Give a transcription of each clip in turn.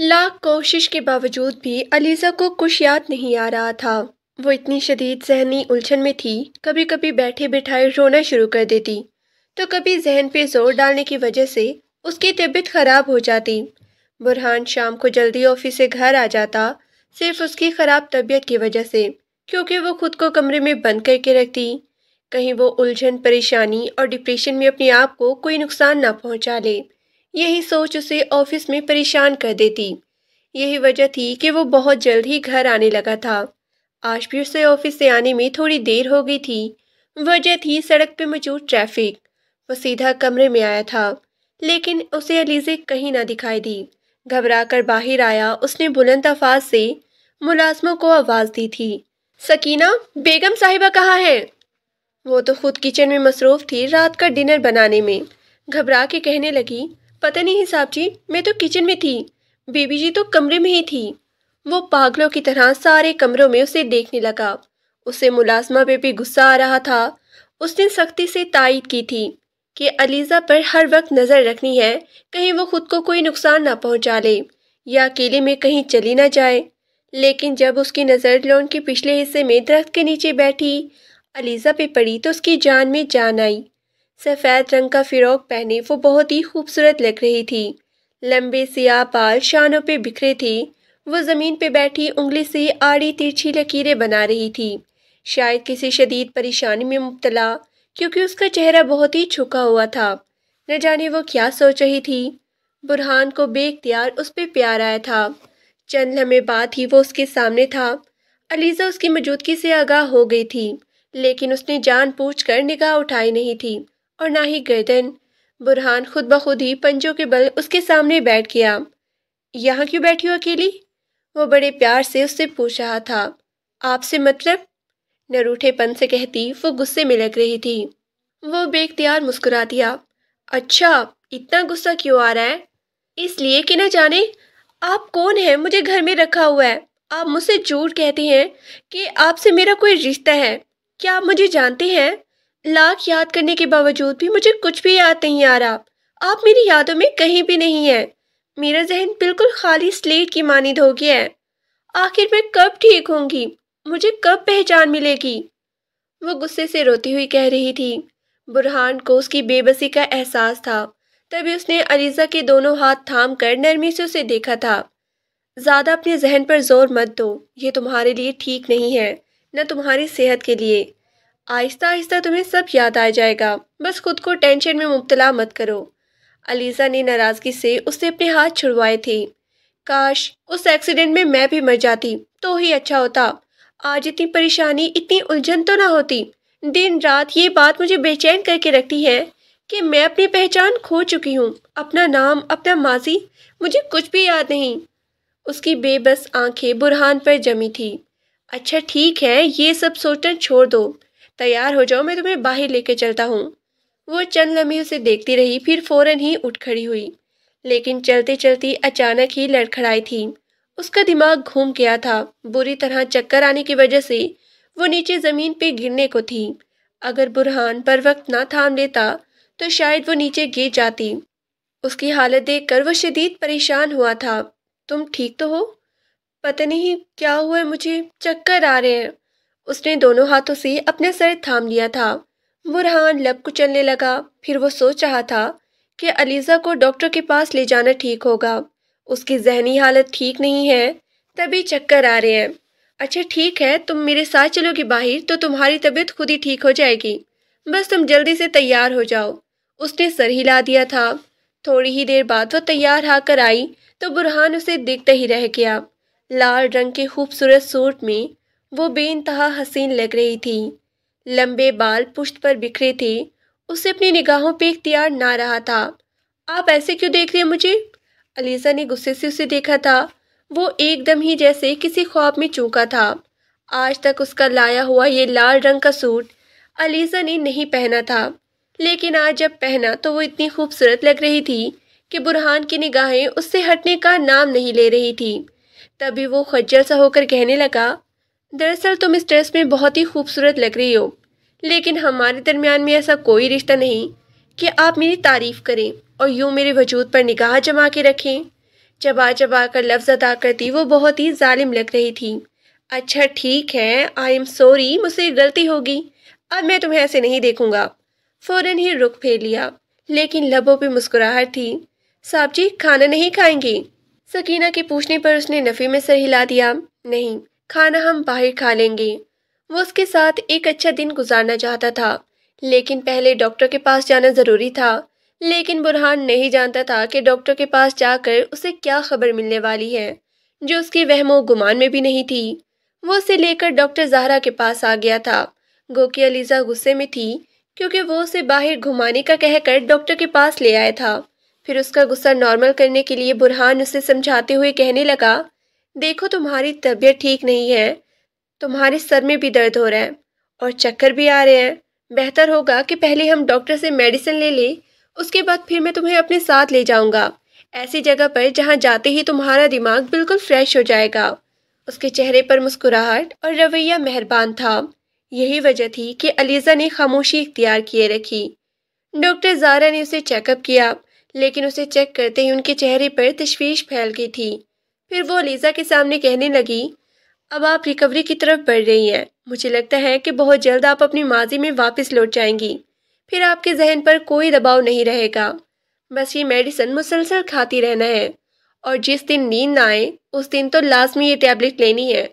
لاکھ کوشش کے باوجود بھی علیزہ کو کچھ یاد نہیں آ رہا تھا۔ وہ اتنی شدید ذہنی الجھن میں تھی، کبھی کبھی بیٹھے بٹھائے رونا شروع کر دیتی تو کبھی ذہن پہ زور ڈالنے کی وجہ سے اس کی طبیعت خراب ہو جاتی۔ برہان شام کو جلدی آفس سے گھر آ جاتا، صرف اس کی خراب طبیعت کی وجہ سے، کیونکہ وہ خود کو کمرے میں بند کر کے رکھتی، کہیں وہ الجھن، پریشانی اور ڈپریشن میں اپنے آپ کو کوئی نقصان نہ پہنچا لے۔ یہی سوچ اسے آفس میں پریشان کر دیتی۔ یہی وجہ تھی کہ وہ بہت جلد ہی گھر آنے لگا تھا۔ آج بھی اسے آفس سے آنے میں تھوڑی دیر ہو گئی تھی۔ وجہ تھی سڑک پہ موجود ٹریفک۔ وہ سیدھا کمرے میں آیا تھا، لیکن اسے علیزہ کہیں نہ دکھائی دی۔ گھبرا کر باہر آیا، اس نے بلند الفاظ سے ملازموں کو آواز دی تھی، سکینہ، بیگم صاحبہ کہاں ہے؟ وہ تو خود کچن میں مصروف تھی، رات کا ڈنر بنانے میں۔ گھبرا کے کہنے لگی، پتہ نہیں صاحب جی، میں تو کچن میں تھی، بی بی جی تو کمرے میں ہی تھی۔ وہ پاگلوں کی طرح سارے کمروں میں اسے دیکھنے لگا۔ اسے ملازمہ پہ بھی غصہ آ رہا تھا۔ اس نے سختی سے تائید کی تھی کہ علیزہ پر ہر وقت نظر رکھنی ہے، کہیں وہ خود کو کوئی نقصان نہ پہنچا لے یا اکیلے میں کہیں چلی نہ جائے۔ لیکن جب اس کی نظر لان کے پچھلے حصے میں درخت کے نیچے بیٹھی علیزہ پہ پڑی تو اس کی جان میں جان آئی۔ سفید رنگ کا فراق پہنے وہ بہت ہی خوبصورت لگ رہی تھی۔ لمبے سیاہ بال شانوں پہ بکھرے تھے۔ وہ زمین پہ بیٹھی انگلی سے آڑی ترچھی لکیریں بنا رہی تھی، شاید کسی شدید پریشانی میں مبتلا، کیونکہ اس کا چہرہ بہت ہی جھکا ہوا تھا۔ نہ جانے وہ کیا سوچ رہی تھی۔ برہان کو بے اختیار اس پہ پیار آیا تھا۔ چند لمحے بعد ہی وہ اس کے سامنے تھا۔ علیزہ اس کی موجودگی سے آگاہ ہو گئی تھی، لیکن اس نے جان بوجھ کر نگاہ اٹھائی نہیں تھی اور نہ ہی گردن۔ برہان خود بخود ہی پنجوں کے بل اس کے سامنے بیٹھ گیا۔ یہاں کیوں بیٹھی ہو اکیلی؟ وہ بڑے پیار سے اس سے پوچھ رہا تھا۔ آپ سے مطلب؟ نروٹھے پن سے کہتی، وہ غصے میں لگ رہی تھی۔ وہ بے اختیار مسکرا دیا۔ اچھا، اتنا غصہ کیوں آ رہا ہے؟ اس لیے کہ نہ جانے آپ کون ہیں، مجھے گھر میں رکھا ہوا ہے۔ آپ مجھ سے جھوٹ کہتے ہیں کہ آپ سے میرا کوئی رشتہ ہے۔ کیا آپ مجھے جانتے ہیں؟ لاکھ یاد کرنے کے باوجود بھی مجھے کچھ بھی یاد نہیں آ رہا۔ آپ میری یادوں میں کہیں بھی نہیں ہیں۔ میرا ذہن بالکل خالی سلیٹ کی مانند ہو گیا ہے۔ آخر میں کب ٹھیک ہوں گی؟ مجھے کب پہچان ملے گی؟ وہ غصے سے روتی ہوئی کہہ رہی تھی۔ برہان کو اس کی بے بسی کا احساس تھا، تبھی اس نے علیزہ کے دونوں ہاتھ تھام کر نرمی سے اسے دیکھا تھا۔ زیادہ اپنے ذہن پر زور مت دو، یہ تمہارے لیے ٹھیک نہیں ہے، نہ تمہاری صحت کے لیے۔ آہستہ آہستہ تمہیں سب یاد آ جائے گا، بس خود کو ٹینشن میں مبتلا مت کرو۔ علیزہ نے ناراضگی سے اس سے اپنے ہاتھ چھڑوائے تھے۔ کاش اس ایکسیڈنٹ میں میں بھی مر جاتی تو ہی اچھا ہوتا۔ آج اتنی پریشانی، اتنی الجھن تو نہ ہوتی۔ دن رات یہ بات مجھے بے چین کر کے رکھتی ہے کہ میں اپنی پہچان کھو چکی ہوں، اپنا نام، اپنا ماضی، مجھے کچھ بھی یاد نہیں۔ اس کی بے بس آنکھیں برہان پر جمی تھی۔ اچھا ٹھیک ہے، یہ سب سوچنا چھوڑ دو، تیار ہو جاؤ، میں تمہیں باہر لے کے چلتا ہوں۔ وہ چند لمحے اسے دیکھتی رہی، پھر فوراً ہی اٹھ کھڑی ہوئی، لیکن چلتے چلتی اچانک ہی لڑکھڑائی تھی۔ اس کا دماغ گھوم گیا تھا، بری طرح چکر آنے کی وجہ سے وہ نیچے زمین پہ گرنے کو تھی۔ اگر برہان پر وقت نہ تھام لیتا تو شاید وہ نیچے گر جاتی۔ اس کی حالت دیکھ کر وہ شدید پریشان ہوا تھا۔ تم ٹھیک تو ہو؟ پتہ نہیں کیا ہوا ہے، مجھے چکر آ رہے ہیں۔ اس نے دونوں ہاتھوں سے اپنا سر تھام لیا تھا۔ برہان لب کچلنے لگا، پھر وہ سوچ رہا تھا کہ علیزہ کو ڈاکٹر کے پاس لے جانا ٹھیک ہوگا۔ اس کی ذہنی حالت ٹھیک نہیں ہے، تبھی چکر آ رہے ہیں۔ اچھا ٹھیک ہے، تم میرے ساتھ چلو گی باہر تو تمہاری طبیعت خود ہی ٹھیک ہو جائے گی، بس تم جلدی سے تیار ہو جاؤ۔ اس نے سر ہلا دیا تھا۔ تھوڑی ہی دیر بعد وہ تیار ہو کر آئی تو برہان اسے دیکھتا ہی رہ گیا۔ لال رنگ کے خوبصورت سوٹ میں وہ بے انتہا حسین لگ رہی تھی۔ لمبے بال پشت پر بکھرے تھے۔ اسے اپنی نگاہوں پہ اختیار نہ رہا تھا۔ آپ ایسے کیوں دیکھ رہے ہیں مجھے؟ علیزہ نے غصے سے اسے دیکھا تھا۔ وہ ایک دم ہی جیسے کسی خواب میں چونکا تھا۔ آج تک اس کا لایا ہوا یہ لال رنگ کا سوٹ علیزہ نے نہیں پہنا تھا، لیکن آج جب پہنا تو وہ اتنی خوبصورت لگ رہی تھی کہ برہان کی نگاہیں اس سے ہٹنے کا نام نہیں لے رہی تھی۔ تبھی وہ خجل سا ہو کر کہنے لگا، دراصل تم اس ڈریس میں بہت ہی خوبصورت لگ رہی ہو، لیکن ہمارے درمیان میں ایسا کوئی رشتہ نہیں کہ آپ میری تعریف کریں اور یوں میرے وجود پر نگاہ جما کے رکھیں۔ چبا چبا کر لفظ ادا کرتی وہ بہت ہی ظالم لگ رہی تھی۔ اچھا ٹھیک ہے، آئی ایم سوری، مجھ سے غلطی ہوگی، اب میں تمہیں ایسے نہیں دیکھوں گا۔ فوراً ہی رخ پھیر لیا، لیکن لبوں پہ مسکراہٹ تھی۔ صاحب جی کھانا نہیں کھائیں گے؟ سکینہ کے پوچھنے پر اس نے نفی میں سر ہلا دیا۔ نہیں، کھانا ہم باہر کھا لیں گے۔ وہ اس کے ساتھ ایک اچھا دن گزارنا چاہتا تھا، لیکن پہلے ڈاکٹر کے پاس جانا ضروری تھا۔ لیکن برہان نہیں جانتا تھا کہ ڈاکٹر کے پاس جا کر اسے کیا خبر ملنے والی ہے، جو اس کے وہم و گمان میں بھی نہیں تھی۔ وہ اسے لے کر ڈاکٹر زہرا کے پاس آ گیا تھا۔ گو کہ علیزہ غصے میں تھی کیونکہ وہ اسے باہر گھمانے کا کہہ کر ڈاکٹر کے پاس لے آیا تھا۔ پھر اس کا غصہ نارمل کرنے کے لیے برہان اسے سمجھاتے ہوئے کہنے لگا، دیکھو تمہاری طبیعت ٹھیک نہیں ہے، تمہارے سر میں بھی درد ہو رہا ہے اور چکر بھی آ رہے ہیں۔ بہتر ہوگا کہ پہلے ہم ڈاکٹر سے میڈیسن لے لیں، اس کے بعد پھر میں تمہیں اپنے ساتھ لے جاؤں گا، ایسی جگہ پر جہاں جاتے ہی تمہارا دماغ بالکل فریش ہو جائے گا۔ اس کے چہرے پر مسکراہٹ اور رویہ مہربان تھا۔ یہی وجہ تھی کہ علیزہ نے خاموشی اختیار کیے رکھی۔ ڈاکٹر زہرا نے اسے چیک اپ کیا، لیکن اسے چیک کرتے ہی ان کے چہرے پر تشویش پھیل گئی تھی۔ پھر وہ علیزہ کے سامنے کہنے لگی، اب آپ ریکوری کی طرف بڑھ رہی ہیں، مجھے لگتا ہے کہ بہت جلد آپ اپنی ماضی میں واپس لوٹ جائیں گی، پھر آپ کے ذہن پر کوئی دباؤ نہیں رہے گا، بس یہ میڈیسن مسلسل کھاتی رہنا ہے، اور جس دن نیند نہ آئے اس دن تو لازمی یہ ٹیبلٹ لینی ہے۔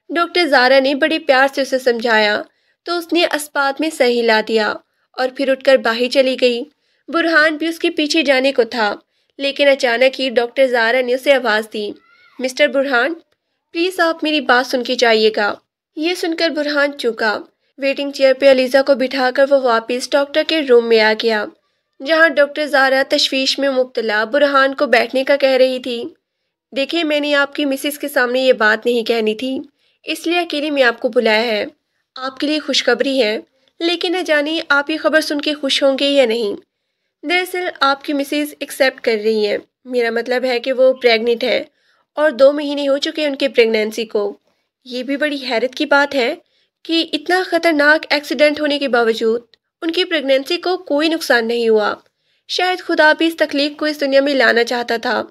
ڈاکٹر زہرا نے بڑے پیار سے اسے سمجھایا تو اس نے اسپات میں سر ہلا دیا اور پھر اٹھ کر باہر چلی گئی۔ برہان بھی اس کے پیچھے جانے کو تھا، لیکن اچانک ہی ڈاکٹر زہرا نے اسے آواز دی، مسٹر برہان پلیز آپ میری بات سن کے جائیے گا۔ یہ سن کر برہان چونکا۔ ویٹنگ چیئر پہ علیزہ کو بٹھا کر وہ واپس ڈاکٹر کے روم میں آ گیا، جہاں ڈاکٹر زہرا تشویش میں مبتلا برہان کو بیٹھنے کا کہہ رہی تھی۔ دیکھیں میں نے آپ کی مسز کے سامنے یہ بات نہیں کہنی تھی، اس لیے اکیلے میں آپ کو بلایا ہے۔ آپ کے لیے خوشخبری ہے، لیکن نہ جانے آپ یہ خبر سن کے خوش ہوں گے یا نہیں۔ دراصل آپ کی مسز ایکسیپٹ کر رہی ہیں، میرا مطلب ہے کہ وہ پریگننٹ ہے اور 2 مہینے ہو چکے ان کے پریگنینسی کو۔ یہ بھی بڑی حیرت کی بات ہے کہ اتنا خطرناک ایکسیڈنٹ ہونے کے باوجود ان کی پریگنینسی کو کوئی نقصان نہیں ہوا۔ شاید خدا بھی اس تخلیق کو اس دنیا میں لانا چاہتا تھا۔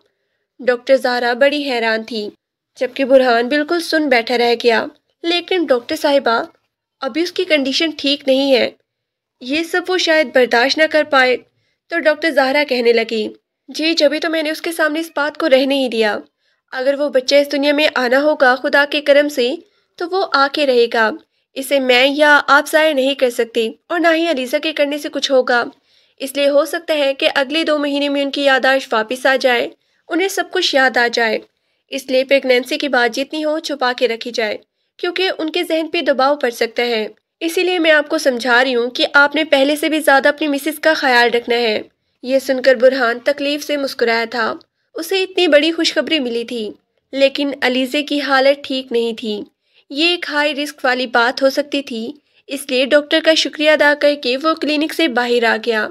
ڈاکٹر زہرا بڑی حیران تھی، جبکہ برہان بالکل سن بیٹھا رہ گیا۔ لیکن ڈاکٹر صاحبہ، ابھی اس کی کنڈیشن ٹھیک نہیں ہے، یہ سب وہ شاید برداشت نہ کر پائے۔ تو ڈاکٹر زہرا کہنے لگی، جی جبھی تو میں نے اس کے سامنے اس بات کو رہنے ہی دیا۔ اگر وہ بچہ اس دنیا میں آنا ہوگا خدا کے کرم سے تو وہ آ کے رہے گا، اسے میں یا آپ ضائع نہیں کر سکتے، اور نہ ہی علیزہ کے کرنے سے کچھ ہوگا۔ اس لیے ہو سکتا ہے کہ اگلے 2 مہینے میں ان کی یادداشت واپس آ جائے، انہیں سب کچھ یاد آ جائے۔ اس لیے پریگنینسی کی بات جتنی ہو چھپا کے رکھی جائے، کیونکہ ان کے ذہن پہ دباؤ پڑ سکتا ہے۔ اسی لیے میں آپ کو سمجھا رہی ہوں کہ آپ نے پہلے سے بھی زیادہ اپنی مسز کا خیال رکھنا ہے۔ یہ سن کر برہان تکلیف سے مسکرایا تھا، اسے اتنی بڑی خوشخبری ملی تھی، لیکن علیزے کی حالت ٹھیک نہیں تھی، یہ ایک ہائی رسک والی بات ہو سکتی تھی۔ اس لیے ڈاکٹر کا شکریہ ادا کر کے وہ کلینک سے باہر آ گیا،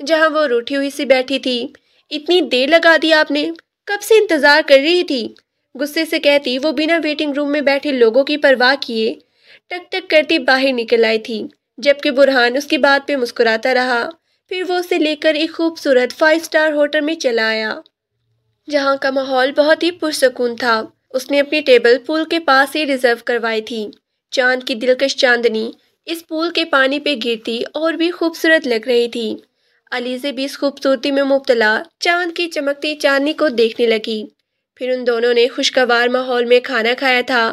جہاں وہ روٹھی ہوئی سی بیٹھی تھی۔ اتنی دیر لگا دی آپ نے، کب سے انتظار کر رہی تھی، غصے سے کہتی وہ بنا ویٹنگ روم میں بیٹھے لوگوں کی پرواہ کیے ٹک ٹک کرتی باہر نکل آئی تھی، جبکہ برہان اس کی بات پہ مسکراتا رہا۔ پھر وہ اسے لے کر ایک خوبصورت 5 اسٹار ہوٹل میں چلا آیا، جہاں کا ماحول بہت ہی پرسکون تھا۔ اس نے اپنی ٹیبل پول کے پاس ہی ریزرو کروائی تھی۔ چاند کی دلکش چاندنی اس پول کے پانی پہ گرتی اور بھی خوبصورت لگ رہی تھی۔ علیزہ بھی اس خوبصورتی میں مبتلا چاند کی چمکتی چاندنی کو دیکھنے لگی۔ پھر ان دونوں نے خوشگوار ماحول میں کھانا کھایا تھا۔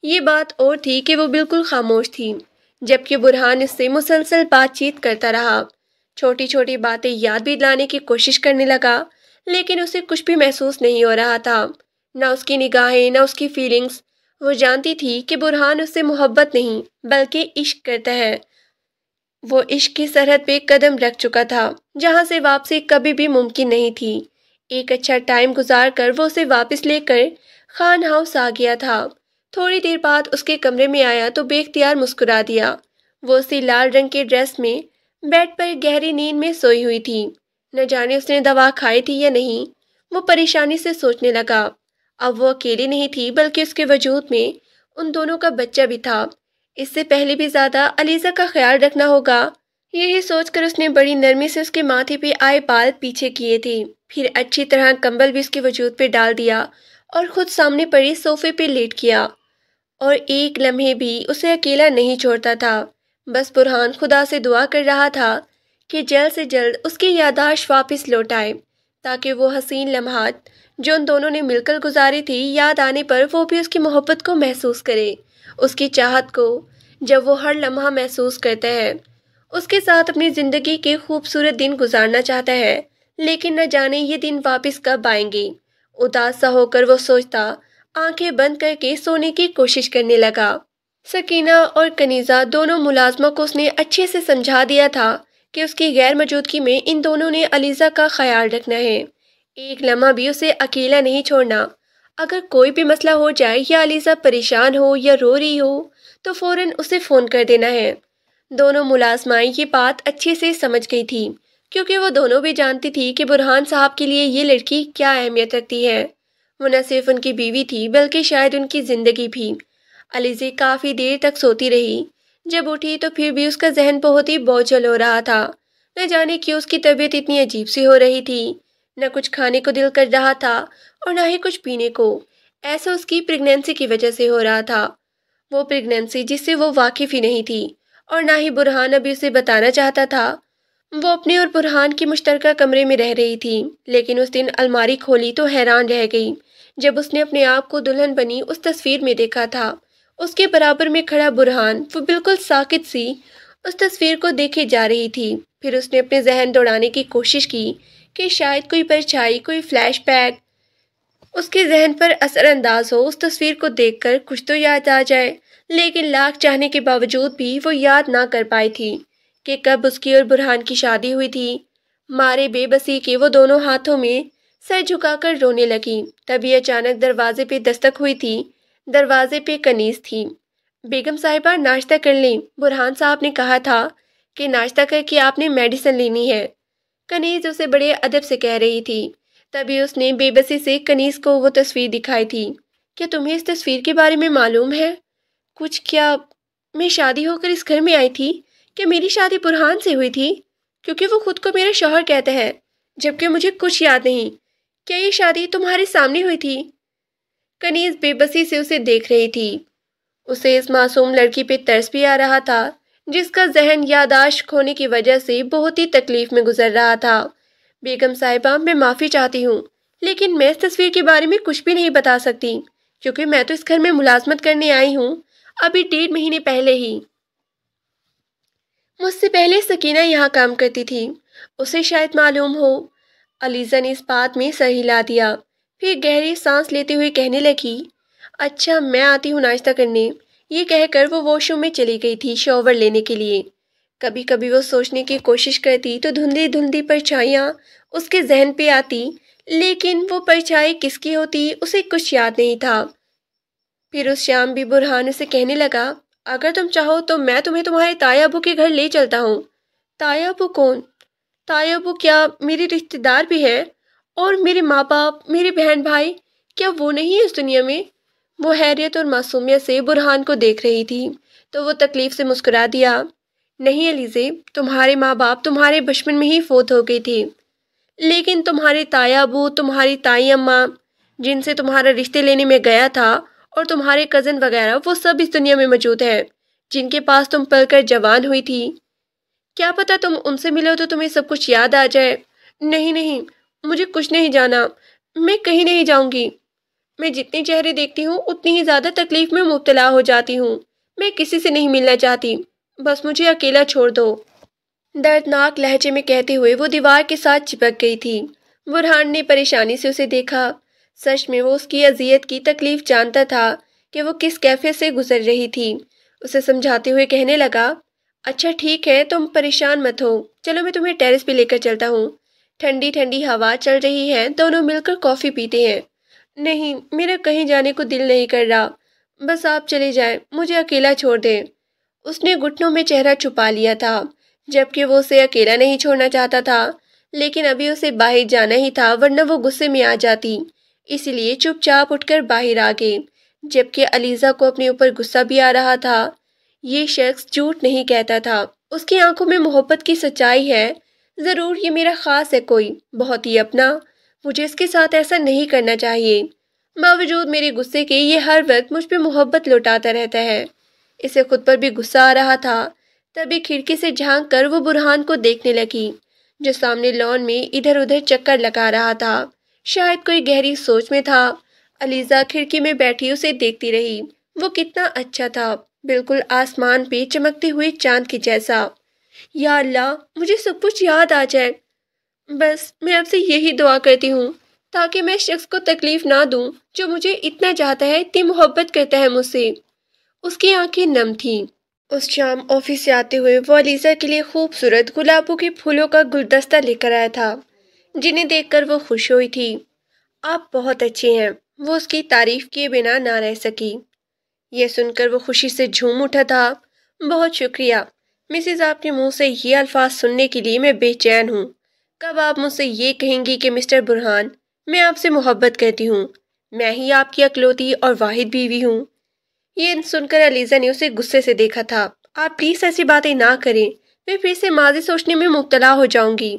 یہ بات اور تھی کہ وہ بالکل خاموش تھی، جبکہ برہان اس سے مسلسل بات چیت کرتا رہا، چھوٹی چھوٹی باتیں یاد بھی دلانے کی کوشش کرنے لگا، لیکن اسے کچھ بھی محسوس نہیں ہو رہا تھا، نہ اس کی نگاہیں نہ اس کی فیلنگز۔ وہ جانتی تھی کہ برہان اس سے محبت نہیں بلکہ عشق کرتا ہے۔ وہ عشق کی سرحد پہ قدم رکھ چکا تھا، جہاں سے واپسی کبھی بھی ممکن نہیں تھی۔ ایک اچھا ٹائم گزار کر وہ اسے واپس لے کر خان ہاؤس آ گیا تھا۔ تھوڑی دیر بعد اس کے کمرے میں آیا تو بے اختیار مسکرا دیا۔ وہ اسی لال رنگ کے ڈریس میں بیڈ پر گہری نیند میں سوئی ہوئی تھی، نہ جانے اس نے دوا کھائی تھی یا نہیں۔ وہ پریشانی سے سوچنے لگا، اب وہ اکیلی نہیں تھی بلکہ اس کے وجود میں ان دونوں کا بچہ بھی تھا۔ اس سے پہلے بھی زیادہ علیزہ کا خیال رکھنا ہوگا۔ یہی سوچ کر اس نے بڑی نرمی سے اس کے ماتھے پہ آئے بال پیچھے کیے تھے، پھر اچھی طرح کمبل بھی اس کے وجود پہ ڈال دیا اور خود سامنے پڑے صوفے پہ لیٹ کیا، اور ایک لمحے بھی اسے اکیلا نہیں چھوڑتا تھا۔ بس برہان خدا سے دعا کر رہا تھا کہ جلد سے جلد اس کی یادداشت واپس لوٹ آئے، تاکہ وہ حسین لمحات جو ان دونوں نے مل کر گزاری تھی یاد آنے پر وہ بھی اس کی محبت کو محسوس کرے، اس کی چاہت کو۔ جب وہ ہر لمحہ محسوس کرتا ہے اس کے ساتھ اپنی زندگی کے خوبصورت دن گزارنا چاہتا ہے، لیکن نہ جانے یہ دن واپس کب آئیں گے۔ اداس سا ہو کر وہ سوچتا، آنکھیں بند کر کے سونے کی کوشش کرنے لگا۔ سکینہ اور کنیزہ دونوں ملازموں کو اس نے اچھے سے سمجھا دیا تھا کہ اس کی غیر موجودگی میں ان دونوں نے علیزہ کا خیال رکھنا ہے، ایک لمحہ بھی اسے اکیلا نہیں چھوڑنا۔ اگر کوئی بھی مسئلہ ہو جائے یا علیزہ پریشان ہو یا رو رہی ہو تو فوراً اسے فون کر دینا ہے۔ دونوں ملازمائیں یہ بات اچھے سے سمجھ گئی تھی، کیونکہ وہ دونوں بھی جانتی تھی کہ برہان صاحب کے لیے یہ لڑکی کیا اہمیت رکھتی ہے۔ وہ نہ صرف ان کی بیوی تھی بلکہ شاید ان کی زندگی بھی۔ علیزہ کافی دیر تک سوتی رہی، جب اٹھی تو پھر بھی اس کا ذہن بہت ہی بوجھل ہو رہا تھا۔ نہ جانے کیوں اس کی طبیعت اتنی عجیب سی ہو رہی تھی، نہ کچھ کھانے کو دل کر رہا تھا اور نہ ہی کچھ پینے کو۔ ایسا اس کی پریگنینسی کی وجہ سے ہو رہا تھا، وہ پریگنینسی جس سے وہ واقف ہی نہیں تھی، اور نہ ہی برہان ابھی اسے بتانا چاہتا تھا۔ وہ اپنے اور برہان کی مشترکہ کمرے میں رہ رہی تھی، لیکن اس دن الماری کھولی تو حیران رہ گئی جب اس نے اپنے آپ کو دلہن بنی اس تصویر میں دیکھا تھا۔ اس کے برابر میں کھڑا برہان، وہ بالکل ساکت سی اس تصویر کو دیکھے جا رہی تھی۔ پھر اس نے اپنے ذہن دوڑانے کی کوشش کی کہ شاید کوئی پرچھائی، کوئی فلیش بیک اس کے ذہن پر اثر انداز ہو، اس تصویر کو دیکھ کر کچھ تو یاد آ جائے، لیکن لاکھ چاہنے کے باوجود بھی وہ یاد نہ کر پائی تھی کہ کب اس کی اور برہان کی شادی ہوئی تھی۔ مارے بے بسی کے وہ دونوں ہاتھوں میں سر جھکا کر رونے لگی۔ تبھی اچانک دروازے پہ دستک ہوئی تھی۔ دروازے پہ کنیز تھی۔ بیگم صاحبہ ناشتہ کر لیں، برہان صاحب نے کہا تھا کہ ناشتہ کر کے آپ نے میڈیسن لینی ہے، کنیز اسے بڑے ادب سے کہہ رہی تھی۔ تبھی اس نے بے بسی سے کنیز کو وہ تصویر دکھائی تھی۔ کیا تمہیں اس تصویر کے بارے میں معلوم ہے کچھ؟ کیا میں شادی ہو کر اس گھر میں آئی تھی؟ کہ میری شادی برہان سے ہوئی تھی؟ کیونکہ وہ خود کو میرا شوہر کہتا ہے، جبکہ مجھے کچھ یاد نہیں۔ کیا یہ شادی تمہارے سامنے ہوئی تھی؟ کنیز بے بسی سے اسے دیکھ رہی تھی۔ اسے اس معصوم لڑکی پہ ترس بھی آ رہا تھا جس کا ذہن یادداشت کھونے کی وجہ سے بہت ہی تکلیف میں گزر رہا تھا۔ بیگم صاحبہ، میں معافی چاہتی ہوں، لیکن میں اس تصویر کے بارے میں کچھ بھی نہیں بتا سکتی، کیونکہ میں تو اس گھر میں ملازمت کرنے آئی ہوں ابھی 1.5 مہینے پہلے ہی۔ مجھ سے پہلے سکینہ یہاں کام کرتی تھی، اسے شاید معلوم ہو۔ علیزہ نے اس بات میں سر ہلا دیا، پھر گہری سانس لیتے ہوئے کہنے لگی، اچھا میں آتی ہوں ناشتہ کرنے۔ یہ کہہ کر وہ واش روم میں چلی گئی تھی شاور لینے کے لیے۔ کبھی کبھی وہ سوچنے کی کوشش کرتی تو دھندلی دھندلی پرچھائیاں اس کے ذہن پہ آتی، لیکن وہ پرچھائی کس کی ہوتی اسے کچھ یاد نہیں تھا۔ پھر اس شام بھی برہان اسے کہنے لگا، اگر تم چاہو تو میں تمہیں تمہارے تایا ابو کے گھر لے چلتا ہوں۔ تایا ابو کون؟ تایا ابو کیا میری رشتہ دار بھی ہے؟ اور میرے ماں باپ، میرے بہن بھائی، کیا وہ نہیں ہے اس دنیا میں؟ وہ حیرت اور معصومیت سے برہان کو دیکھ رہی تھی تو وہ تکلیف سے مسکرا دیا، نہیں علیزہ، تمہارے ماں باپ تمہارے بچپن میں ہی فوت ہو گئے تھے، لیکن تمہارے تایا ابو، تمہاری تائی اماں جن سے تمہارا رشتے لینے میں گیا تھا، اور تمہارے کزن وغیرہ، وہ سب اس دنیا میں موجود ہیں جن کے پاس تم پل کر جوان ہوئی تھی۔ کیا پتہ تم ان سے ملو تو تمہیں سب کچھ یاد آ جائے۔ نہیں نہیں، مجھے کچھ نہیں جانا، میں کہیں نہیں جاؤں گی۔ میں جتنے چہرے دیکھتی ہوں اتنی ہی زیادہ تکلیف میں مبتلا ہو جاتی ہوں۔ میں کسی سے نہیں ملنا چاہتی، بس مجھے اکیلا چھوڑ دو، دردناک لہجے میں کہتے ہوئے وہ دیوار کے ساتھ چپک گئی تھی۔ برہان نے پریشانی سے اسے دیکھا۔ سچ میں وہ اس کی اذیت کی تکلیف جانتا تھا کہ وہ کس کیفیت سے گزر رہی تھی۔ اسے سمجھاتے ہوئے کہنے لگا، اچھا ٹھیک ہے، تم پریشان مت ہو، چلو میں تمہیں ٹیرس پہ لے کر چلتا ہوں، ٹھنڈی ٹھنڈی ہوا چل رہی ہے، دونوں مل کر کافی پیتے ہیں۔ نہیں، میرا کہیں جانے کو دل نہیں کر رہا، بس آپ چلے جائیں، مجھے اکیلا چھوڑ دیں۔ اس نے گھٹنوں میں چہرہ چھپا لیا تھا، جبکہ وہ اسے اکیلا نہیں چھوڑنا چاہتا تھا، لیکن ابھی اسے باہر جانا ہی تھا ورنہ وہ غصے میں آ جاتی، اسی لیے چپ چاپ اٹھ کر باہر آ گئے، جبکہ علیزہ کو اپنے اوپر غصہ بھی آ رہا تھا۔ یہ شخص جھوٹ نہیں کہتا تھا، اس کی آنکھوں میں محبت کی سچائی ہے، ضرور یہ میرا خاص ہے کوئی، بہت ہی اپنا، مجھے اس کے ساتھ ایسا نہیں کرنا چاہیے۔ باوجود میرے غصے کے یہ ہر وقت مجھ پہ محبت لوٹاتا رہتا ہے۔ اسے خود پر بھی غصہ آ رہا تھا۔ تبھی کھڑکی سے جھانک کر وہ برہان کو دیکھنے لگی، جو سامنے لان میں ادھر ادھر چکر لگا رہا تھا۔ شاید کوئی گہری سوچ میں تھا۔ علیزہ کھڑکی میں بیٹھی اسے دیکھتی رہی۔ وہ کتنا اچھا تھا، بالکل آسمان پہ چمکتے ہوئے چاند کے جیسا۔ یا اللہ، مجھے سب کچھ یاد آ جائے۔ بس میں آپ سے یہی دعا کرتی ہوں تاکہ میں اس شخص کو تکلیف نہ دوں جو مجھے اتنا چاہتا ہے، اتنی محبت کرتا ہے مجھ سے۔ اس کی آنکھیں نم تھیں۔ اس شام آفس سے آتے ہوئے وہ علیزہ کے لیے خوبصورت گلابوں کے پھولوں کا گلدستہ لے کر آیا تھا، جنہیں دیکھ کر وہ خوش ہوئی تھی۔ آپ بہت اچھے ہیں، وہ اس کی تعریف کیے بنا نہ رہ سکی۔ یہ سن کر وہ خوشی سے جھوم اٹھا تھا۔ بہت شکریہ مسز، آپ کے منہ سے یہ الفاظ سننے کے لیے میں بے چین ہوں۔ کب آپ مجھ سے یہ کہیں گی کہ مسٹر برہان، میں آپ سے محبت کرتی ہوں، میں ہی آپ کی اکلوتی اور واحد بیوی ہوں۔ یہ سن کر علیزہ نے اسے غصے سے دیکھا تھا۔ آپ پلیز ایسی باتیں نہ کریں، میں پھر سے ماضی سوچنے میں مبتلا ہو جاؤں گی۔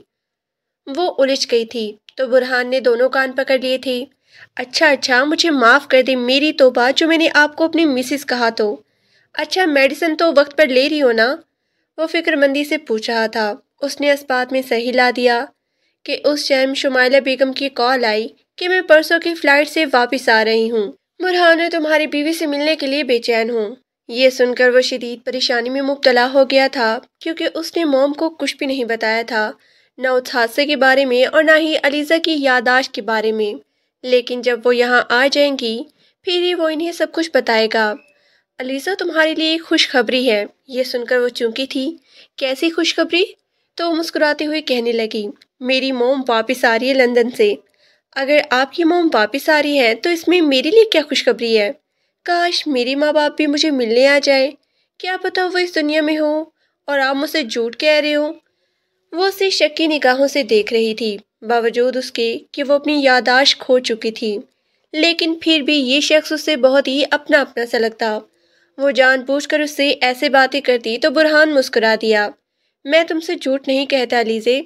وہ الجھ گئی تھی تو برہان نے دونوں کان پکڑ لیے تھے۔ اچھا مجھے معاف کر دیں، میری توبہ، جو میں نے آپ کو اپنی مسز کہا تو۔ اچھا میڈیسن تو وقت پر لے رہی ہو نا؟ وہ فکر مندی سے پوچھ رہا تھا۔ اس نے اس بات میں صحیح لا دیا کہ اس ٹائم شمائلہ بیگم کی کال آئی کہ میں پرسوں کی فلائٹ سے واپس آ رہی ہوں۔ برہان، میں تمہاری بیوی سے ملنے کے لیے بے چین ہوں۔ یہ سن کر وہ شدید پریشانی میں مبتلا ہو گیا تھا، کیونکہ اس نے موم کو کچھ بھی نہیں بتایا تھا، نہ اس حادثے کے بارے میں اور نہ ہی علیزہ کی یادداشت کے بارے میں۔ لیکن جب وہ یہاں آ جائیں گی پھر ہی وہ انہیں سب کچھ بتائے گا۔ علیزہ، تمہارے لیے ایک خوشخبری ہے۔ یہ سن کر وہ چونکی تھی۔ کیسی خوشخبری؟ تو وہ مسکراتے ہوئے کہنے لگی، میری موم واپس آ رہی ہے لندن سے۔ اگر آپ کی موم واپس آ رہی ہے تو اس میں میرے لیے کیا خوشخبری ہے؟ کاش میری ماں باپ بھی مجھے ملنے آ جائے۔ کیا پتہ وہ اس دنیا میں ہو اور آپ مجھ سے جھوٹ کہہ رہے ہو۔ وہ اسے شکی نگاہوں سے دیکھ رہی تھی، باوجود اس کے کہ وہ اپنی یادداشت کھو چکی تھی، لیکن پھر بھی یہ شخص اس سے بہت ہی اپنا سا لگتا۔ وہ جان بوجھ کر اس سے ایسے باتیں کرتی تو برہان مسکرا دیا۔ میں تم سے جھوٹ نہیں کہتا علیزے،